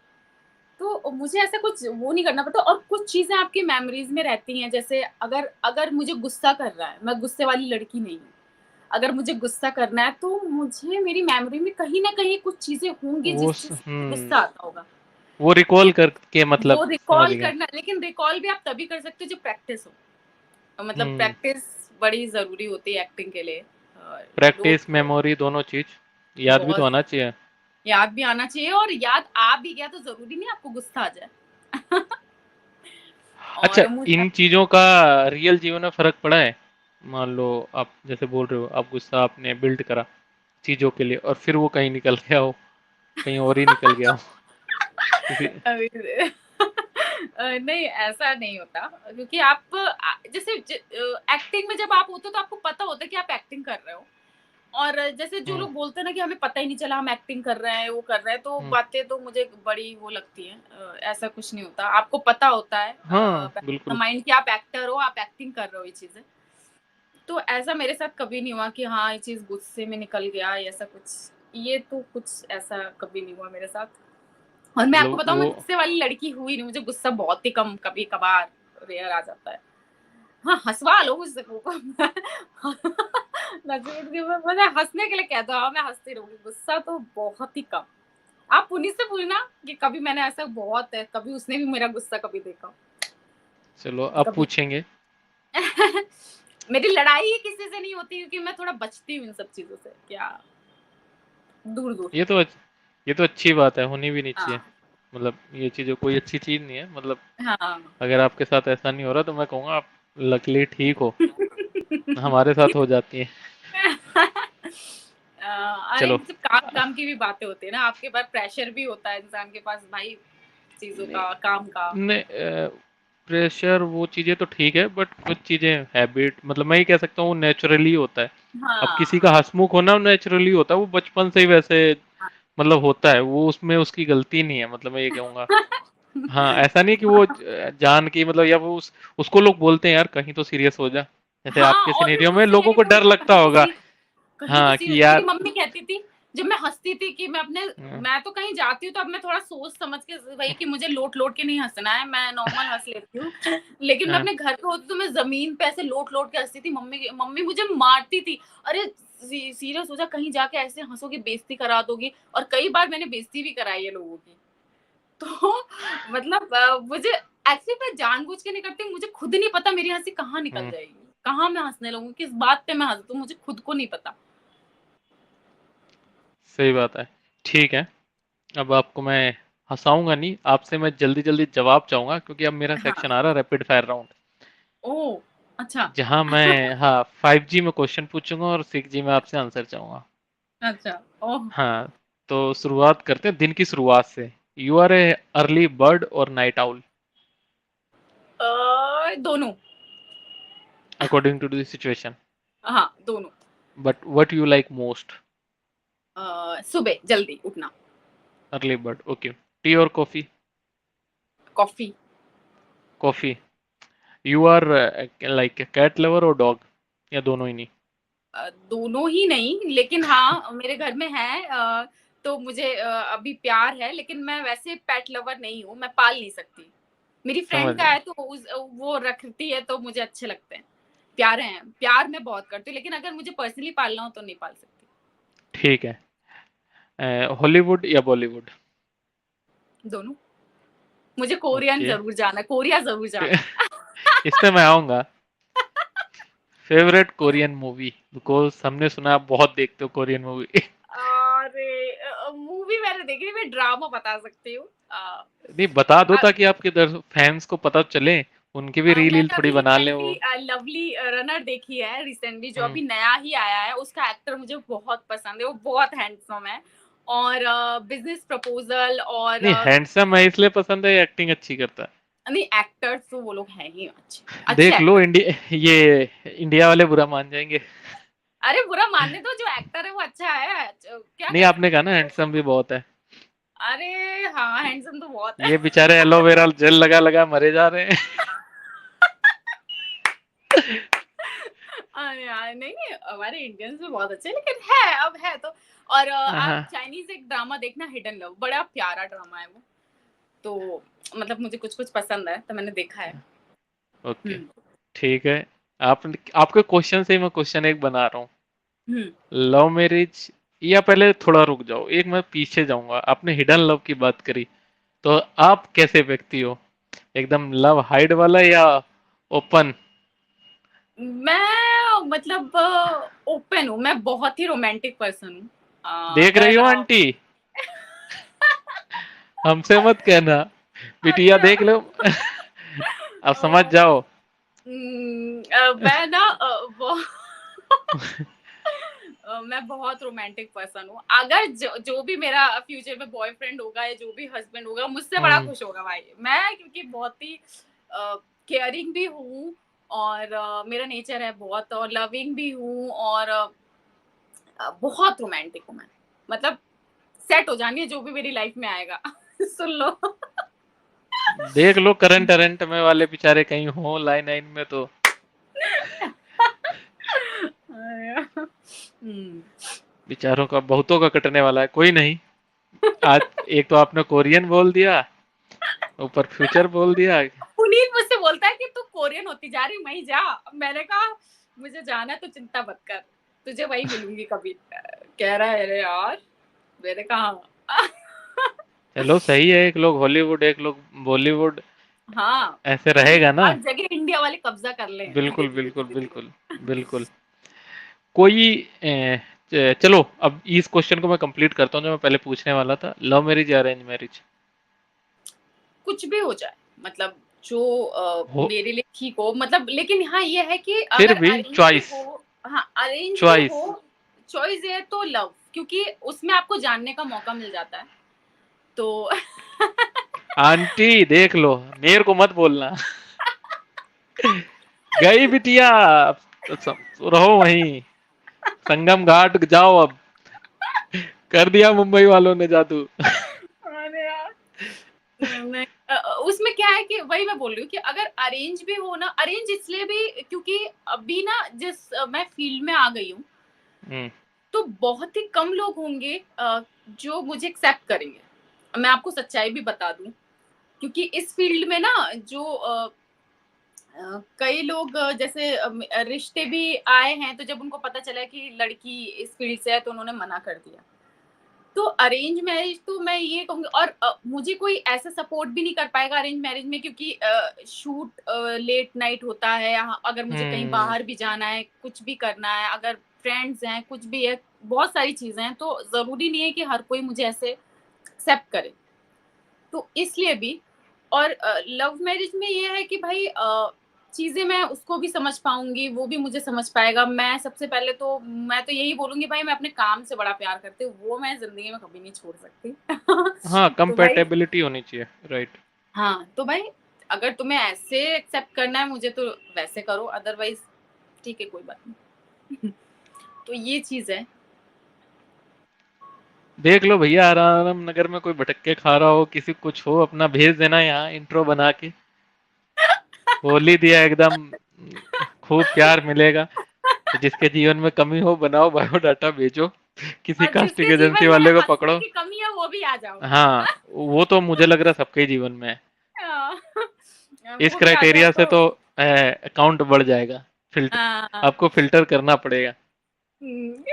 तो मुझे ऐसा कुछ वो नहीं करना पड़ता और कुछ चीज़ें आपकी मेमोरीज़ में रहती हैं, जैसे अगर अगर मुझे गुस्सा कर रहा है, मैं गुस्से वाली लड़की नहीं हूँ। अगर मुझे गुस्सा करना है तो मुझे मेरी मेमोरी में कहीं न कहीं कुछ चीज़ें होंगी जिस चीज़ से मुझे गुस्सा आता होगा। वो रिकॉल तो करके वो मतलब समझ रिकॉल गया। करना लेकिन रिकॉल भी आप तभी कर सकते हो जब प्रैक्टिस हो। मतलब हम्म। प्रैक्टिस बड़ी ज़रूरी होती है एक्टिंग के लिए। प्रैक्टिस लोग मेमोरी दोनों चीज याद भी तो बहुत आना चाहिए। याद भी आना चाहिए और याद आ भी गया तो ज़रूरी नहीं आपको गुस्सा आ जाए। अच्छा, और मुझे इन चीजों का रियल जीवन में फर्क पड़ा है? मान लो आप जैसे बोल रहे हो, आप गुस्सा आपने बिल्ड करा चीजों के लिए और फिर वो कहीं निकल गया हो, कहीं और ही निकल गया हो किसी। अभी नहीं ऐसा नहीं होता क्योंकि आप जैसे एक्टिंग में जब आप होते हो तो आपको पता होता है कि आप एक्टिंग कर रहे हो और जैसे जो हम्म। लोग बोलते हैं ना कि हमें पता ही नहीं चला हम एक्टिंग कर रहे हैं वो कर रहे हैं तो हम्म। बातें तो मुझे बड़ी वो लगती हैं ऐसा कुछ नहीं होता आपको पता होता हाँ है बिल्कुल। माइंड कि आप एक्टर हो आप एक्टिंग कर रहे हो ये चीजें तो ऐसा मेरे साथ कभी नहीं हुआ कि हाँ ये चीज गुस्से में निकल गया या ऐसा कुछ ये तो कुछ ऐसा कभी नहीं हुआ मेरे साथ और मैं आपको मतलब बताऊँ मैं वो गुस्से वाली लड़की हुई नहीं, मुझे गुस्सा बहुत ही कम कभी-कभार रेयर आ जाता है। हाँ, हँसवा लो मुझसे को नचीट के मैं हँसने के लिए कहता हूँ, हाँ, मैं हँसती रहूँगी, गुस्सा तो बहुत ही कम। आप उन्हीं से पूछना कि कभी मैंने ऐसा बहुत है, कभी उसने भी मेरा गुस्सा कभी देखा, चलो अब कभी पूछेंगे। मेरी लड़ाई ही किसी से नहीं होती क्योंकि मैं थोड़ा बचती हूँ इन सब चीज़ों से, क्या दूर-दूर। ये तो ये तो अच्छी बात है, होनी भी नहीं चाहिए। हाँ, मतलब ये चीज़ कोई अच्छी चीज़ नहीं है, मतलब हाँ। अगर आपके साथ ऐसा नहीं हो रहा तो मैं कहूँगा आप लकीली ठीक हो। हमारे साथ हो जाती है। अरे चलो। जब काम-काम की भी बातें होती है ना, आपके पास प्रेशर भी होता है इंसान के पास भाई चीज़ों नहीं, का, काम का। नहीं प्रेशर वो चीज़ें तो ठीक है, बट कुछ चीज़ें हैबिट, मतलब मैं ही कह सकता हूँ नेचुरली होता है। अब किसी का हाँ, हंसमुख होना नेचुरली होता है, वो बचपन से ही वैसे हाँ। मतलब होता है, वो उसमें उसकी गलती नहीं है, मतलब मैं ये कहूँगा। हाँ, ऐसा नहीं कि वो जान के मतलब, या वो उसको लोग बोलते हैं यार कहीं तो सीरियस हो जा, जैसे हाँ, आपके ऑलरेडी सिनेरियो वो में लोगों को सिनेरियो डर होता लगता होगा। कहीं तो हाँ सीरियस कि मेरी यार। मम्मी कहती थी, जब मैं हँसती थी कि हाँ। मैं तो कहीं जाती हूँ तो अब मैं थोड़ा सोच समझ के भई कि मुझे लोट-लोट के नहीं हँसना है, मैं नॉर्मल हँस लेती हूँ। लेकिन मैं हाँ। अपने घर पे होती तो मैं ज़मीन पे ऐसे लोट-लोट के हँसती थी, मम्मी मुझे मारती थी। अरे सीरियस हो जा, कहीं जाके ऐसे हँसोगी, बेइज़्ज़ती करा दोगी और कई बार मैंने बेइज़्ज़ती भी कराई है लोगों की। तो मतलब मुझे एक्चुअली मैं जानबूझ के नहीं करती हूँ, मुझे खुद नहीं पता मेरी हँसी कहाँ निकल हम्म। जाएगी, कहाँ मैं हँसने लगूँ, किस बात पे मैं हँस दूँ, मुझे खुद को नहीं पता। सही बात है। ठीक है, अब आपको मैं हंसाऊंगा नहीं, आपसे मैं जल्दी जल्दी जवाब चाहूंगा क्योंकि अब मेरा सेक्शन हाँ, आ रहा है रैपिड फायर राउंड। ओह! अच्छा। जहाँ मैं हाँ 5G में क्वेश्चन पूछूंगा और 6G में आपसे आंसर चाहूंगा। अच्छा। ओह! हाँ, तो शुरुआत करते हैं दिन की शुरुआत से। You are a early bird और नाइट आउल दोनों। अकॉर्डिंग टू द सिचुएशन, हाँ, दोनों। But what you like most? सुबह जल्दी उठना। Early bird, okay. टी और coffee? Coffee. Coffee. You are like cat lover और डॉग, या दोनों ही नहीं? दोनों ही नहीं, लेकिन हाँ, मेरे घर में है तो मुझे अभी प्यार है, लेकिन मैं वैसे पेट लवर नहीं हूँ, मैं पाल नहीं सकती। मेरी समझ फ्रेंड का गया। है तो वो रखती है तो मुझे अच्छे लगते हैं। प्यारे हैं, प्यार मैं बहुत करती हूँ, लेकिन अगर मुझे पर्सनली पालना हो तो नहीं पाल सकती। ठीक है। हॉलीवुड या बॉलीवुड? दोनों। मुझे कोरियन ओके। ज़रूर जाना है, कोरिया ज़रूर जाना है। इस पे मैं आऊंगा। फेवरेट कोरियन मूवी, बिकॉज हमने सुना आप बहुत देखते हो कोरियन मूवी। अरे मूवी मैंने देखी नहीं, मैं ड्रामा बता सकती हूँ। नहीं, बता दो अ, ताकि आपके फैंस को पता चले, उनकी भी रील रील मैंने थोड़ी अभी बना ले वो। रिसेंटली लवली रनर देखी है रिसेंटली, जो हम्म। अभी नया ही आया है। उसका एक्टर मुझे बहुत पसंद है, वो बहुत हैंडसम है। और बिजनेस प्रपोजल और नहीं, हैंडसम है इसलिए पसंद है या एक्टिंग अच्छी करता नहीं, एक्टर्स तो वो लोग हैं ही अच्छे, है? अच्छे देख लो, एक्टर्स। इंडिया ये इंडिया वाले बुरा मान जाएंगे। अरे बुरा मानने दो, जो एक्टर है वो अच्छा है, क्या नहीं, कर आपने कहा सकते ना हैं। हैंडसम भी बहुत है। अरे हाँ, हैंडसम तो बहुत है। ये बेचारे एलोवेरा जेल लगा लगा मरे जा रहे हैं। अरे यार नहीं, हमारे इंडियंस भी बहुत अच्छे हैं, लेकिन है अब है तो। और आप हाँ। चाइनीज एक ड्रामा देखना, हिडन लव, बड़ा प्यारा ड्रामा है वो। तो मतलब मुझे कुछ कुछ पसंद है तो मैंने देखा है। ओके। हम्म। ठीक है। आप आपके क्वेश्चन से ही मैं क्वेश्चन एक बना रहा हूँ। हम्म। लव मैरिज, या पहले थोड़ा रुक जाओ, एक मैं पीछे जाऊंगा। आपने हिडन लव की बात करी, तो आप कैसे व्यक्ति हो? एकदम लव हाइड वाला या ओपन? मैं मतलब ओपन हूँ, मैं बहुत ही रोमांटिक पर्सन हूँ। देख रही अगर हो आंटी? हमसे मत कहना, बिटिया अच्छा। देख लो। अब समझ अ, जाओ। मैं ना मैं बहुत रोमांटिक पर्सन हूँ। अगर जो भी मेरा फ्यूचर में बॉयफ्रेंड होगा या जो भी हस्बैंड होगा, मुझसे बड़ा हम्म। खुश होगा भाई। मैं क्योंकि बहुत ही केयरिंग भी हूँ, और मेरा नेचर है बहुत, और लविंग भी हूँ, और बहुत रोमांटिक हूँ मैं। मतलब सेट हो जानी है जो भी मेरी लाइफ में आएगा। सुन लो। देख लो, करंट अरेंट में वाले बेचारे कहीं हो लाइन लाइन में तो। हम्म। बेचारों का बहुतों का कटने वाला है, कोई नहीं। आज एक तो आपने कोरियन बोल दिया, ऊपर फ्यूचर बोल दिया। पुनीत मुझसे बोलता है कि तू कोरियन होती जा रही, वहीं जा। मैंने कहा मुझे जाना है तो चिंता मत कर, तुझे वहीं मिलूंगी कभी। कह रहा है अरे यार, मैंने कहा हाँ। चलो सही है, एक लोग हॉलीवुड एक लोग बॉलीवुड, हाँ, ऐसे अभी रहेगा ना। हर जगह इंडिया वाले कब्जा कर ले हैं। बिल्कुल बिल्कुल बिल्कुल। बिल्कुल। कोई चलो अब इस क्वेश्चन को मैं कंप्लीट करता हूँ जो मैं पहले पूछने वाला था। लव मैरिज या अरेंज मैरिज? कुछ भी हो जाए, मतलब जो हो, मेरे लिए ठीक हो, मतलब लेकिन हाँ ये है कि फिर अगर भी अरेंज भी चॉइस। हो, हाँ अरेंज भी चॉइस। हो, चॉइस है तो लव, क्योंकि उसमें आपको जानने का मौका मिल जाता है तो। आंटी देख लो, मेरे को मत बोलना। गई बिटिया, तो रहो वहीं, संगम घाट जाओ अब। कर दिया मुंबई वालों ने जादू। अरे यार, नहीं उसमें क्या है कि वही मैं बोल रही हूँ कि अगर अरेंज भी हो ना, अरेंज इसलिए भी क्योंकि अभी ना जिस मैं फील्ड में आ गई हूँ, हम्म। तो बहुत ही कम लोग होंगे जो मुझे एक्सेप्ट करेंगे। मैं आपको सच्चाई भी बता दूं, क्योंकि इस फील्ड में ना जो कई लोग जैसे रिश्ते भी आए हैं, तो जब उनको पता चला कि लड़की इस फील्ड से है तो उन्होंने मना कर दिया। तो अरेंज मैरिज तो मैं ये कहूँगी, और मुझे कोई ऐसा सपोर्ट भी नहीं कर पाएगा अरेंज मैरिज में, क्योंकि शूट लेट नाइट होता है, अगर मुझे कहीं हम्म। बाहर भी जाना है, कुछ भी करना है, अगर फ्रेंड्स हैं, कुछ भी है, बहुत सारी चीजें हैं, तो जरूरी नहीं है कि हर कोई मुझे ऐसे एक्सेप्ट करे। तो इसलिए भी, और लव मैरिज में ये है कि भाई चीज़ें मैं उसको भी समझ पाऊँगी, वो भी मुझे समझ पाएगा। मैं सबसे पहले तो मैं तो यही बोलूँगी भाई मैं अपने काम से बड़ा प्यार करती हूँ, वो मैं ज़िंदगी में कभी नहीं छोड़ सकती। हाँ, तो भाई कंपैटिबिलिटी होनी चाहिए, राइट। हाँ, तो भाई अगर तुम्हें ऐसे एक्सेप्ट करना है मुझे तो वैसे करो अदरवाइज़ ठीक है कोई बात नहीं। तो ये चीज़ है। देख लो भैया, आराम नगर में कोई भटक खा रहा हो, किसी को कुछ हो, अपना भेज देना यहाँ इंट्रो बना के। बोल ही दिया एकदम, खूब प्यार मिलेगा। तो जिसके जीवन में कमी हो बनाओ बायोडाटा भेजो, किसी और कास्टिंग जिसके एजेंसी जीवन में वाले को हँसने पकड़ो। की कमी है वो भी आ जाओ। हाँ, वो तो मुझे लग रहा है सबके जीवन में है। हाँ, इस वो भी आ जाओ क्राइटेरिया से तो तो अकाउंट बढ़ जाएगा। फिल्टर, हाँ। आपको फिल्टर करना पड़ेगा। हुँ।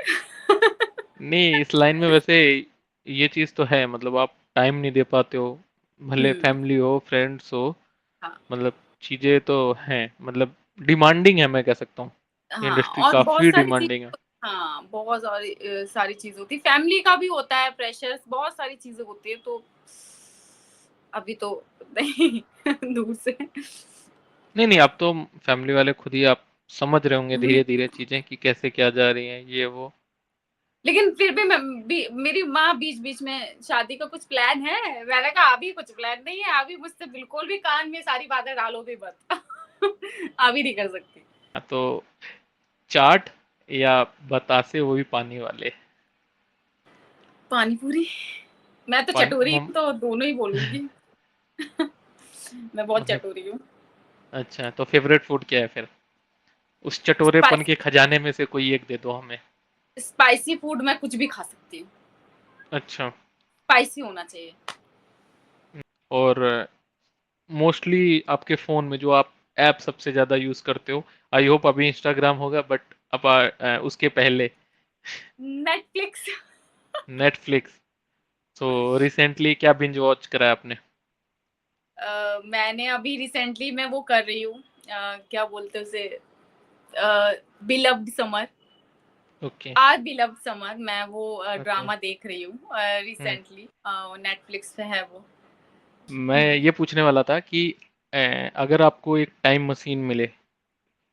नहीं, इस लाइन में वैसे ये चीज़ तो है, मतलब आप टाइम नहीं दे पाते हो, भले हुँ, फैमिली हो, फ्रेंड्स हो, हाँ, मतलब चीज़ें तो हैं, मतलब डिमांडिंग है, मैं कह सकता हूँ। हाँ इंडस्ट्री और बहुत काफ़ी सारी चीज़ डिमांडिंग है। हाँ, बहुत सारी सारी चीज़ होती है। फैमिली का भी होता है प्रेशर्स बहुत सारी चीज़ें होती है तो अभी तो नहीं दूर से नहीं, नहीं, अब तो फैमिली वाले खुद ही आप समझ रहे होंगे हुँ। धीरे-धीरे चीज़ें कि कैसे क्या जा रही हैं, ये वो। लेकिन फिर भी मैं भी मेरी माँ बीच-बीच में शादी का कुछ प्लान है? मैंने कहा अभी कुछ प्लान नहीं है, अभी मुझसे बिल्कुल भी कान में सारी बातें डालो भी मत। अभी नहीं कर सकती। हाँ, तो चाट या बतासे, वो भी पानी वाले? पानी पूरी, मैं तो पानी चटोरी मोम हूँ तो दोनों ही बोलूँगी। मैं बहुत मतलब चटोरी हूँ। अच्छा, तो फ़ेवरेट फूड क्या है फिर? उस चटोरेपन स्पाइसी के खजाने में से कोई एक दे दो हमें। स्पाइसी फूड मैं कुछ भी खा सकती हूँ, अच्छा। स्पाइसी होना चाहिए। और मोस्टली आपके फ़ोन में जो आप ऐप सबसे ज़्यादा यूज़ करते हो, आई होप अभी इंस्टाग्राम होगा, बट उसके पहले नेटफ्लिक्स नेटफ्लिक्स। तो रिसेंटली क्या बिंज वॉच करा है आपने? मैंने अभी रिसेंटली मैं वो कर रही हूँ क्या बोलते हैं उसे beloved summer okay. Are beloved summer मैं वो ओके। ड्रामा देख रही हूँ हम्म। रिसेंटली नेटफ्लिक्स पे है वो। मैं ये पूछने वाला था कि अगर आपको एक टाइम मशीन मिले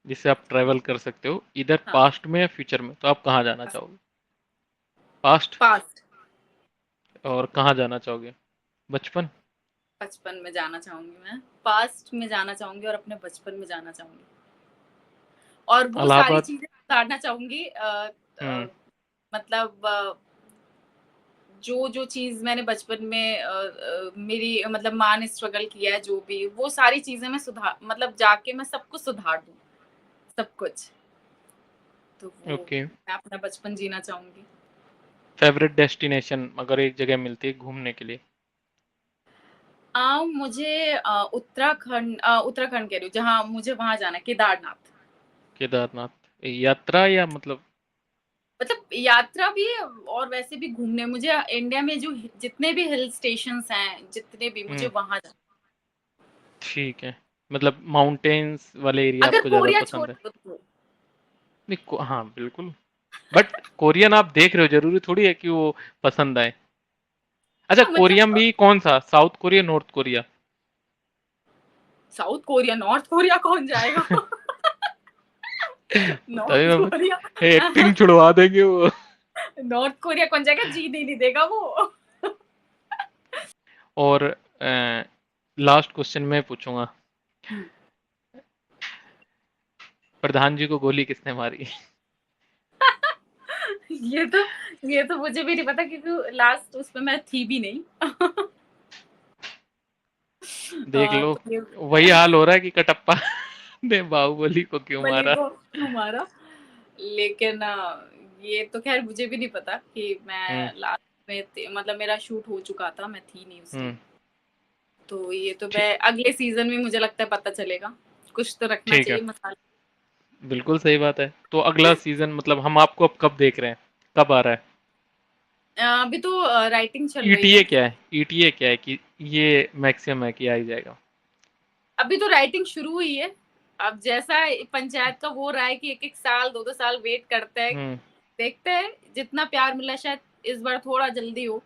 जिससे आप ट्रैवल कर सकते हो, इधर हाँ पास्ट में या फ्यूचर में, तो आप कहाँ जाना चाहोगे? पास्ट? पास्ट और कहाँ जाना चाहोगे? बचपन? बचपन में जाना चाहूंगी मैं पास्ट में जाना चाहूंगी और अपने बचपन में जाना चाहूंगी और वो सारी इलाहाबाद? चीजें सुधारना चाहूंगी हम्म। मतलब जो चीज़ मैंने बचपन में मेरी मतलब माँ ने स्ट्रगल किया है जो भी, वो सारी चीज़ें मैं सुधार मतलब जाके मैं सब कुछ सुधार दूँ, सब कुछ। तो वो ओके। मैं अपना बचपन जीना चाहूँगी। फेवरेट डेस्टिनेशन अगर एक जगह मिलती है घूमने के लिए? मुझे उत्तराखंड कह रही हूँ, जहाँ मुझे वहाँ जाना है, केदारनाथ। केदारनाथ यात्रा या मतलब? मतलब यात्रा भी है और वैसे भी घूमने मुझे इंडिया में जो जितने भी हिल स्टेशंस हैं, जितने भी मुझे हम्म। वहाँ जाना ठीक है, मतलब माउंटेन्स वाले एरिया अगर आपको ज़्यादा कोरिया छोड़ पसंद है? दो तो। नहीं, हाँ बिल्कुल, बट कोरियन आप देख रहे हो, जरूरी थोड़ी है कि वो पसंद आए। अच्छा, हाँ, कोरियन मतलब भी कौन सा, south Korea, north Korea? South Korea, north Korea कौन जाएगा? तभी नॉर्थ हम कोरिया एक्टिंग छुड़वा देंगे वो। नॉर्थ कोरिया कौन जाएगा? जीने नहीं देगा वो। और लास्ट क्वेश्चन मैं पूछूंगा, हुँ। प्रधान जी को गोली किसने मारी? ये तो ये तो मुझे भी नहीं पता क्योंकि लास्ट उसमें मैं थी भी नहीं। देख लो, तो ये वही हाल हो रहा है कि कटप्पा ने बाहुबली को क्यों बलि मारा। को क्यों मारा? लेकिन ये तो ख़ैर मुझे भी नहीं पता कि हम्म। मैं लास्ट में मतलब मेरा शूट हो चुका था, मैं थी नहीं उस टाइम। हम्म। तो ये तो ठीक। मैं अगले सीज़न में मुझे लगता है पता चलेगा। कुछ तो रखना ठीक है, चाहिए मसाला। बिल्कुल सही बात है। तो अगला सीजन मतलब हम आपको अब कब देख रहे हैं, कब आ रहा है? अभी तो राइटिंग चल रही ईटीए है। क्या है, ईटीए क्या है कि ये मैक्सिमम है कि आ ही जाएगा? अभी तो राइटिंग शुरू हुई है। अब जैसा पंचायत का वो रहा है कि 1-1 साल, 2-2 साल वेट करते हैं। हम्म। देखते हैं जितना प्यार मिला शायद इस बार थोड़ा जल्दी हो।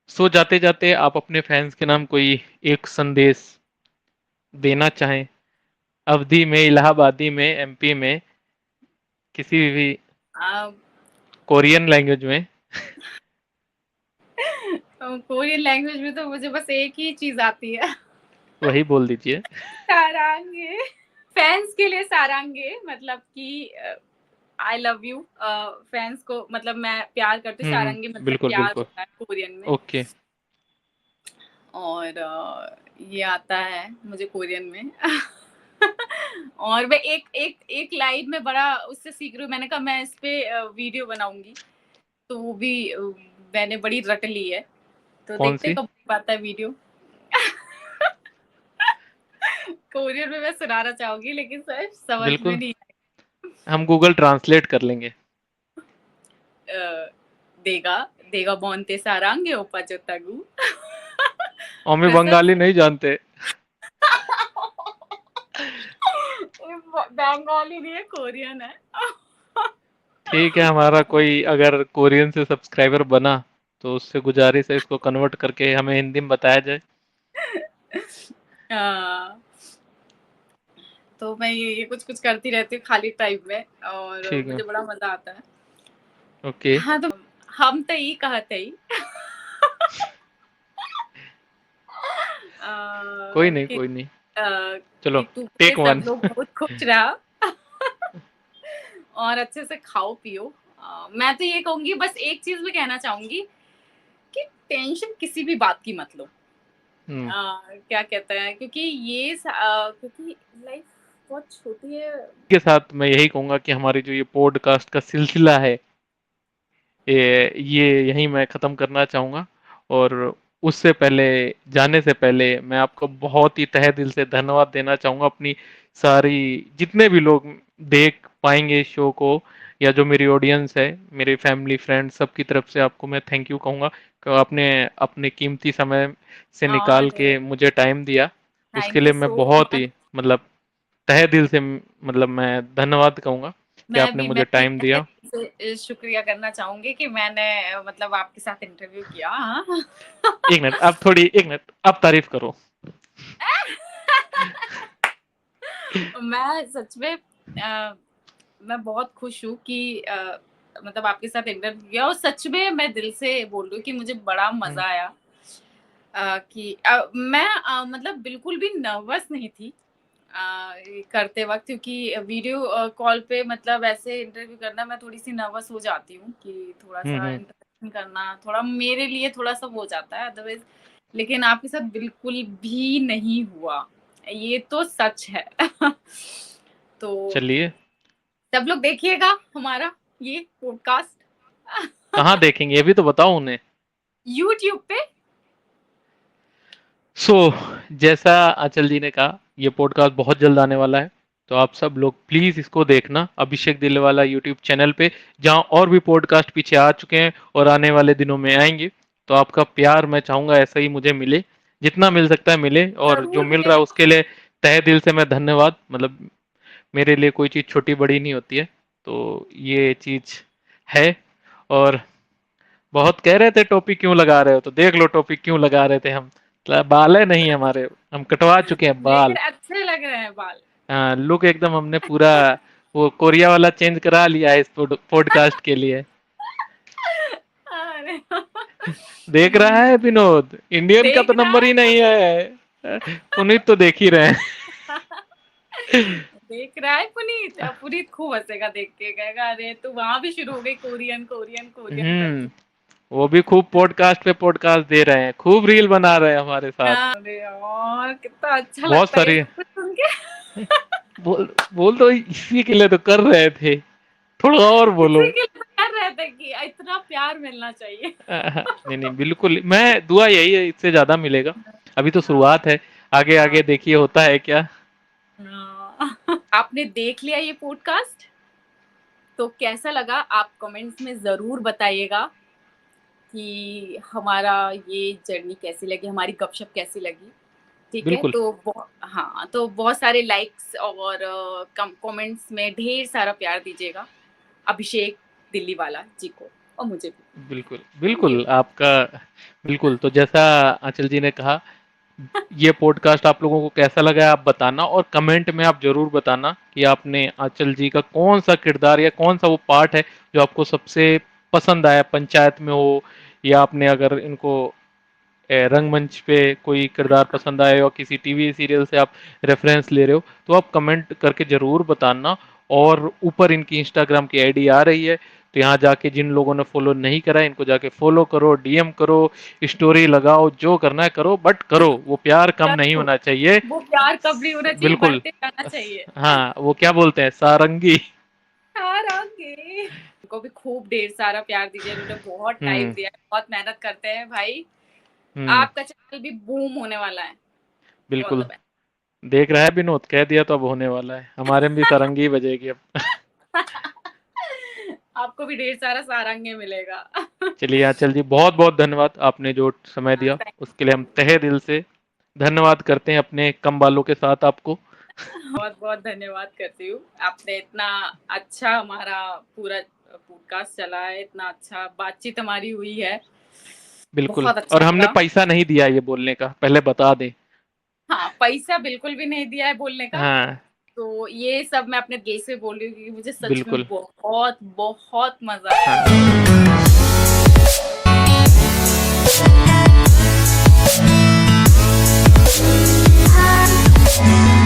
सो जाते जाते आप अपने फैंस के नाम कोई एक संदेश देना चाहें, अवधी में, इलाहाबादी में, एमपी में, किसी भी अ, कोरियन लैंग्वेज में, कोरियन लैंग्वेज में तो मुझे बस एक ही चीज़ आती है। वही बोल दीजिए। सारांगे। फैन्स के लिए सारांगे, मतलब कि आई लव यू, फैन्स को मतलब मैं प्यार करती हूँ, सारंगी मतलब बिल्कुल, प्यार बिल्कुल। होता है कोरियन में। ओके, और ये आता है मुझे कोरियन में। और मैं एक एक एक लाइन में बड़ा उससे सीख रही हूँ, मैंने कहा मैं इस पे वीडियो बनाऊँगी, तो वो भी मैंने बड़ी रट ली है, तो देखते हैं कौन-सी? कब बन पाता है वीडियो। कोरियन में मैं सुनाना चाहूँगी लेकिन सर समझ में बिल्कुल, नहीं हम गूगल ट्रांसलेट कर लेंगे। अ, देगा देगा बोनते सारांगे ओपा जोतागु। हम भी प्रशंसा। बंगाली नहीं जानते। बंगाली नहीं है, कोरियन है। ठीक है, हमारा कोई अगर कोरियन से सब्सक्राइबर बना, तो उससे गुजारिश है इसको कन्वर्ट करके हमें हिंदी में बताया जाए। हाँ, तो मैं ये कुछ-कुछ करती रहती हूँ खाली टाइम में और ठीक है, मुझे बड़ा मज़ा आता है। ओके। हाँ, तो हम तो ई कहत हई। कोई नहीं, कि कोई नहीं। अ, चलो, कि तू के टेक सब 1। लोग बहुत खुश रहा। और अच्छे से खाओ-पियो। मैं तो ये कहूँगी, बस एक चीज़ मैं कहना चाहूँगी कि टेंशन किसी भी बात की मत लो। हुँ, क्या कहते हैं, क्योंकि क्योंकि लाइफ बहुत छोटी है। के साथ मैं यही कहूँगा कि हमारी जो ये पॉडकास्ट का सिलसिला है, ये यहीं मैं ख़त्म करना चाहूँगा। और उससे पहले, जाने से पहले मैं आपको बहुत ही तहे दिल से धन्यवाद देना चाहूँगा, अपनी सारी जितने भी लोग देख पाएँगे इस शो को, या जो मेरी ऑडियंस है, मेरे फैमिली, फ्रेंड्स, सबकी तरफ से आपको मैं थैंक यू कहूँगा कि आपने अपने कीमती समय से निकाल और के मुझे टाइम दिया। उसके थैंक यू लिए मैं सो बहुत मच। ही मतलब तहे दिल से मतलब मैं धन्यवाद कहूँगा कि आपने मैं मुझे भी टाइम तहे दिया। दिल से शुक्रिया करना चाहूँगी कि मैंने मतलब आपके साथ इंटरव्यू किया। हाँ। 1 मिनट, अब थोड़ी 1 मिनट, अब तारीफ़ करो। मैं सच में मैं बहुत खुश हूँ कि मतलब आपके साथ इंटरव्यू किया, और सच में मैं दिल से बोल रही हूँ कि मुझे बड़ा हुँ, मज़ा आया। कि मैं मतलब बिल्कुल भी नर्वस नहीं थी ये करते वक़्त, क्योंकि वीडियो कॉल पे मतलब ऐसे इंटरव्यू करना मैं थोड़ी-सी नर्वस हो जाती हूँ कि हुँ, थोड़ा-सा हुँ। इंटरेक्शन करना थोड़ा मेरे लिए थोड़ा-सा वो हो जाता है अदरवाइज़, लेकिन आपके साथ बिल्कुल भी नहीं हुआ। ये तो सच है। तो चलिए, सब लोग देखिएगा हमारा ये पॉडकास्ट। कहाँ देखेंगे ये भी तो बताओ उन्हें। यूट्यूब पे। सो जैसा आंचल जी ने कहा, ये पॉडकास्ट बहुत जल्द आने वाला है, तो आप सब लोग प्लीज़ इसको देखना अभिषेक दिलवाला यूट्यूब चैनल पे, जहाँ और भी पॉडकास्ट पीछे आ चुके हैं और आने वाले दिनों में आएँगे। तो आपका प्यार मैं चाहूँगा ऐसा ही मुझे मिले, जितना मिल सकता है मिले, और जो ज़रूर मिल रहा है मिलेगा। उसके लिए तहे दिल से मैं धन्यवाद, मतलब मेरे लिए कोई चीज़ छोटी-बड़ी नहीं होती है। तो ये चीज़ है। और बहुत कह रहे थे टोपी क्यों लगा रहे हो, तो देख लो टोपी क्यों लगा रहे थे हम। बाल है नहीं हमारे, हम कटवा चुके हैं लेकिन बाल। अच्छे लग रहे हैं बाल। हाँ, लुक एकदम हमने पूरा वो कोरिया वाला चेंज करा लिया है इस पॉडकास्ट के लिए। अरे! देख रहा है विनोद, इंडियन का देख तो रहा नंबर ही है। नहीं है। पुनीत तो देख ही रहे हैं। देख रहा है पुनीत, पुनीत खूब हँसेगा देख के, कहेगा अरे तू वहाँ भी शुरू हो गई कोरियन, कोरियन, कोरियन करती। वो भी खूब पॉडकास्ट पे पॉडकास्ट दे रहे हैं, खूब रील बना रहे हैं हमारे साथ। हाँ, अरे यार! कितना अच्छा बहुत लगता है ये सारी सब कुछ सुन के। बोल बोल तो इसी के लिए तो कर रहे थे, थोड़ा और बोलो। इसी के लिए तो कर रहे थे कि इतना प्यार मिलना चाहिए। नहीं नहीं, बिल्कुल, मैं दुआ यही है, इससे ज्यादा मिलेगा। अभी तो हाँ, शुरुआत है, आगे हाँ, आगे देखिए होता है क्या। हाँ। आपने देख लिया ये पॉडकास्ट? तो कैसा लगा आप कमेंट्स में ज़रूर बताइएगा कि हमारा ये जर्नी कैसी लगी, हमारी गपशप कैसी लगी, ठीक है? बिल्कुल, तो हाँ, तो बहुत सारे लाइक्स और कम कमेंट्स में ढेर सारा प्यार दीजिएगा, अभिषेक दिल्ली वाला जी को और मुझे भी। बिल्कुल, थैंक यू। बिल्कुल आपका बिल्कुल। तो जैसा आंचल जी ने कहा, ये पॉडकास्ट आप लोगों को कैसा लगा है आप बताना, और कमेंट में आप जरूर बताना कि आपने आंचल जी का कौन सा किरदार या कौन सा वो पार्ट है जो आपको सबसे पसंद आया, पंचायत में हो या आपने अगर इनको रंगमंच पे कोई किरदार पसंद आए और किसी टीवी सीरियल से आप रेफरेंस ले रहे हो, तो आप कमेंट करके जरूर बताना। और ऊपर इनकी इंस्टाग्राम की आईडी आ रही है, तो यहाँ जाके जिन लोगों ने फॉलो नहीं करा है इनको जाके फॉलो करो, डीएम करो, स्टोरी लगाओ, जो करना है करो, बट करो, वो प्यार कम नहीं करो, होना चाहिए। वो प्यार कब नहीं होना चाहिए, बिल्कुल। बढ़ते जाना चाहिए। हाँ, वो क्या बोलते हैं, सारंगी। हारांगे। उनको भी खूब ढेर सारा प्यार दीजिए, उन्होंने बहुत टाइम हम्म। दिया है, बहुत मेहनत करते हैं भाई। हम्म। आपका चैनल भी बूम होने वाला है। ऑल बिल्कुल। The best. देख रहा है विनोद, कह दिया तो अब होने वाला है, हमारे में भी सारंगी बजेगी अब। आपको भी ढेर सारा सारंगे मिलेगा। चलिए आंचल जी, बहुत बहुत धन्यवाद, आपने जो समय दिया थैंक उसके लिए हम तहे दिल से धन्यवाद करते हैं अपने कम बालों के साथ आपको। बहुत बहुत धन्यवाद करती हूँ, आपने इतना अच्छा हमारा पूरा पॉडकास्ट चला है, इतना अच्छा बातचीत हमारी हुई है, बिल्कुल, बहुत अच्छा और हमने लगा। पैसा नहीं दिया ये बोलने का, पहले बता दें। हाँ, पैसा बिल्कुल भी नहीं दिया है बोलने का। हाँ। तो ये सब मैं अपने दिल से बोल रही हूँ क्योंकि मुझे सच में बिल्कुल। बहुत बहुत मजा आया। हाँ।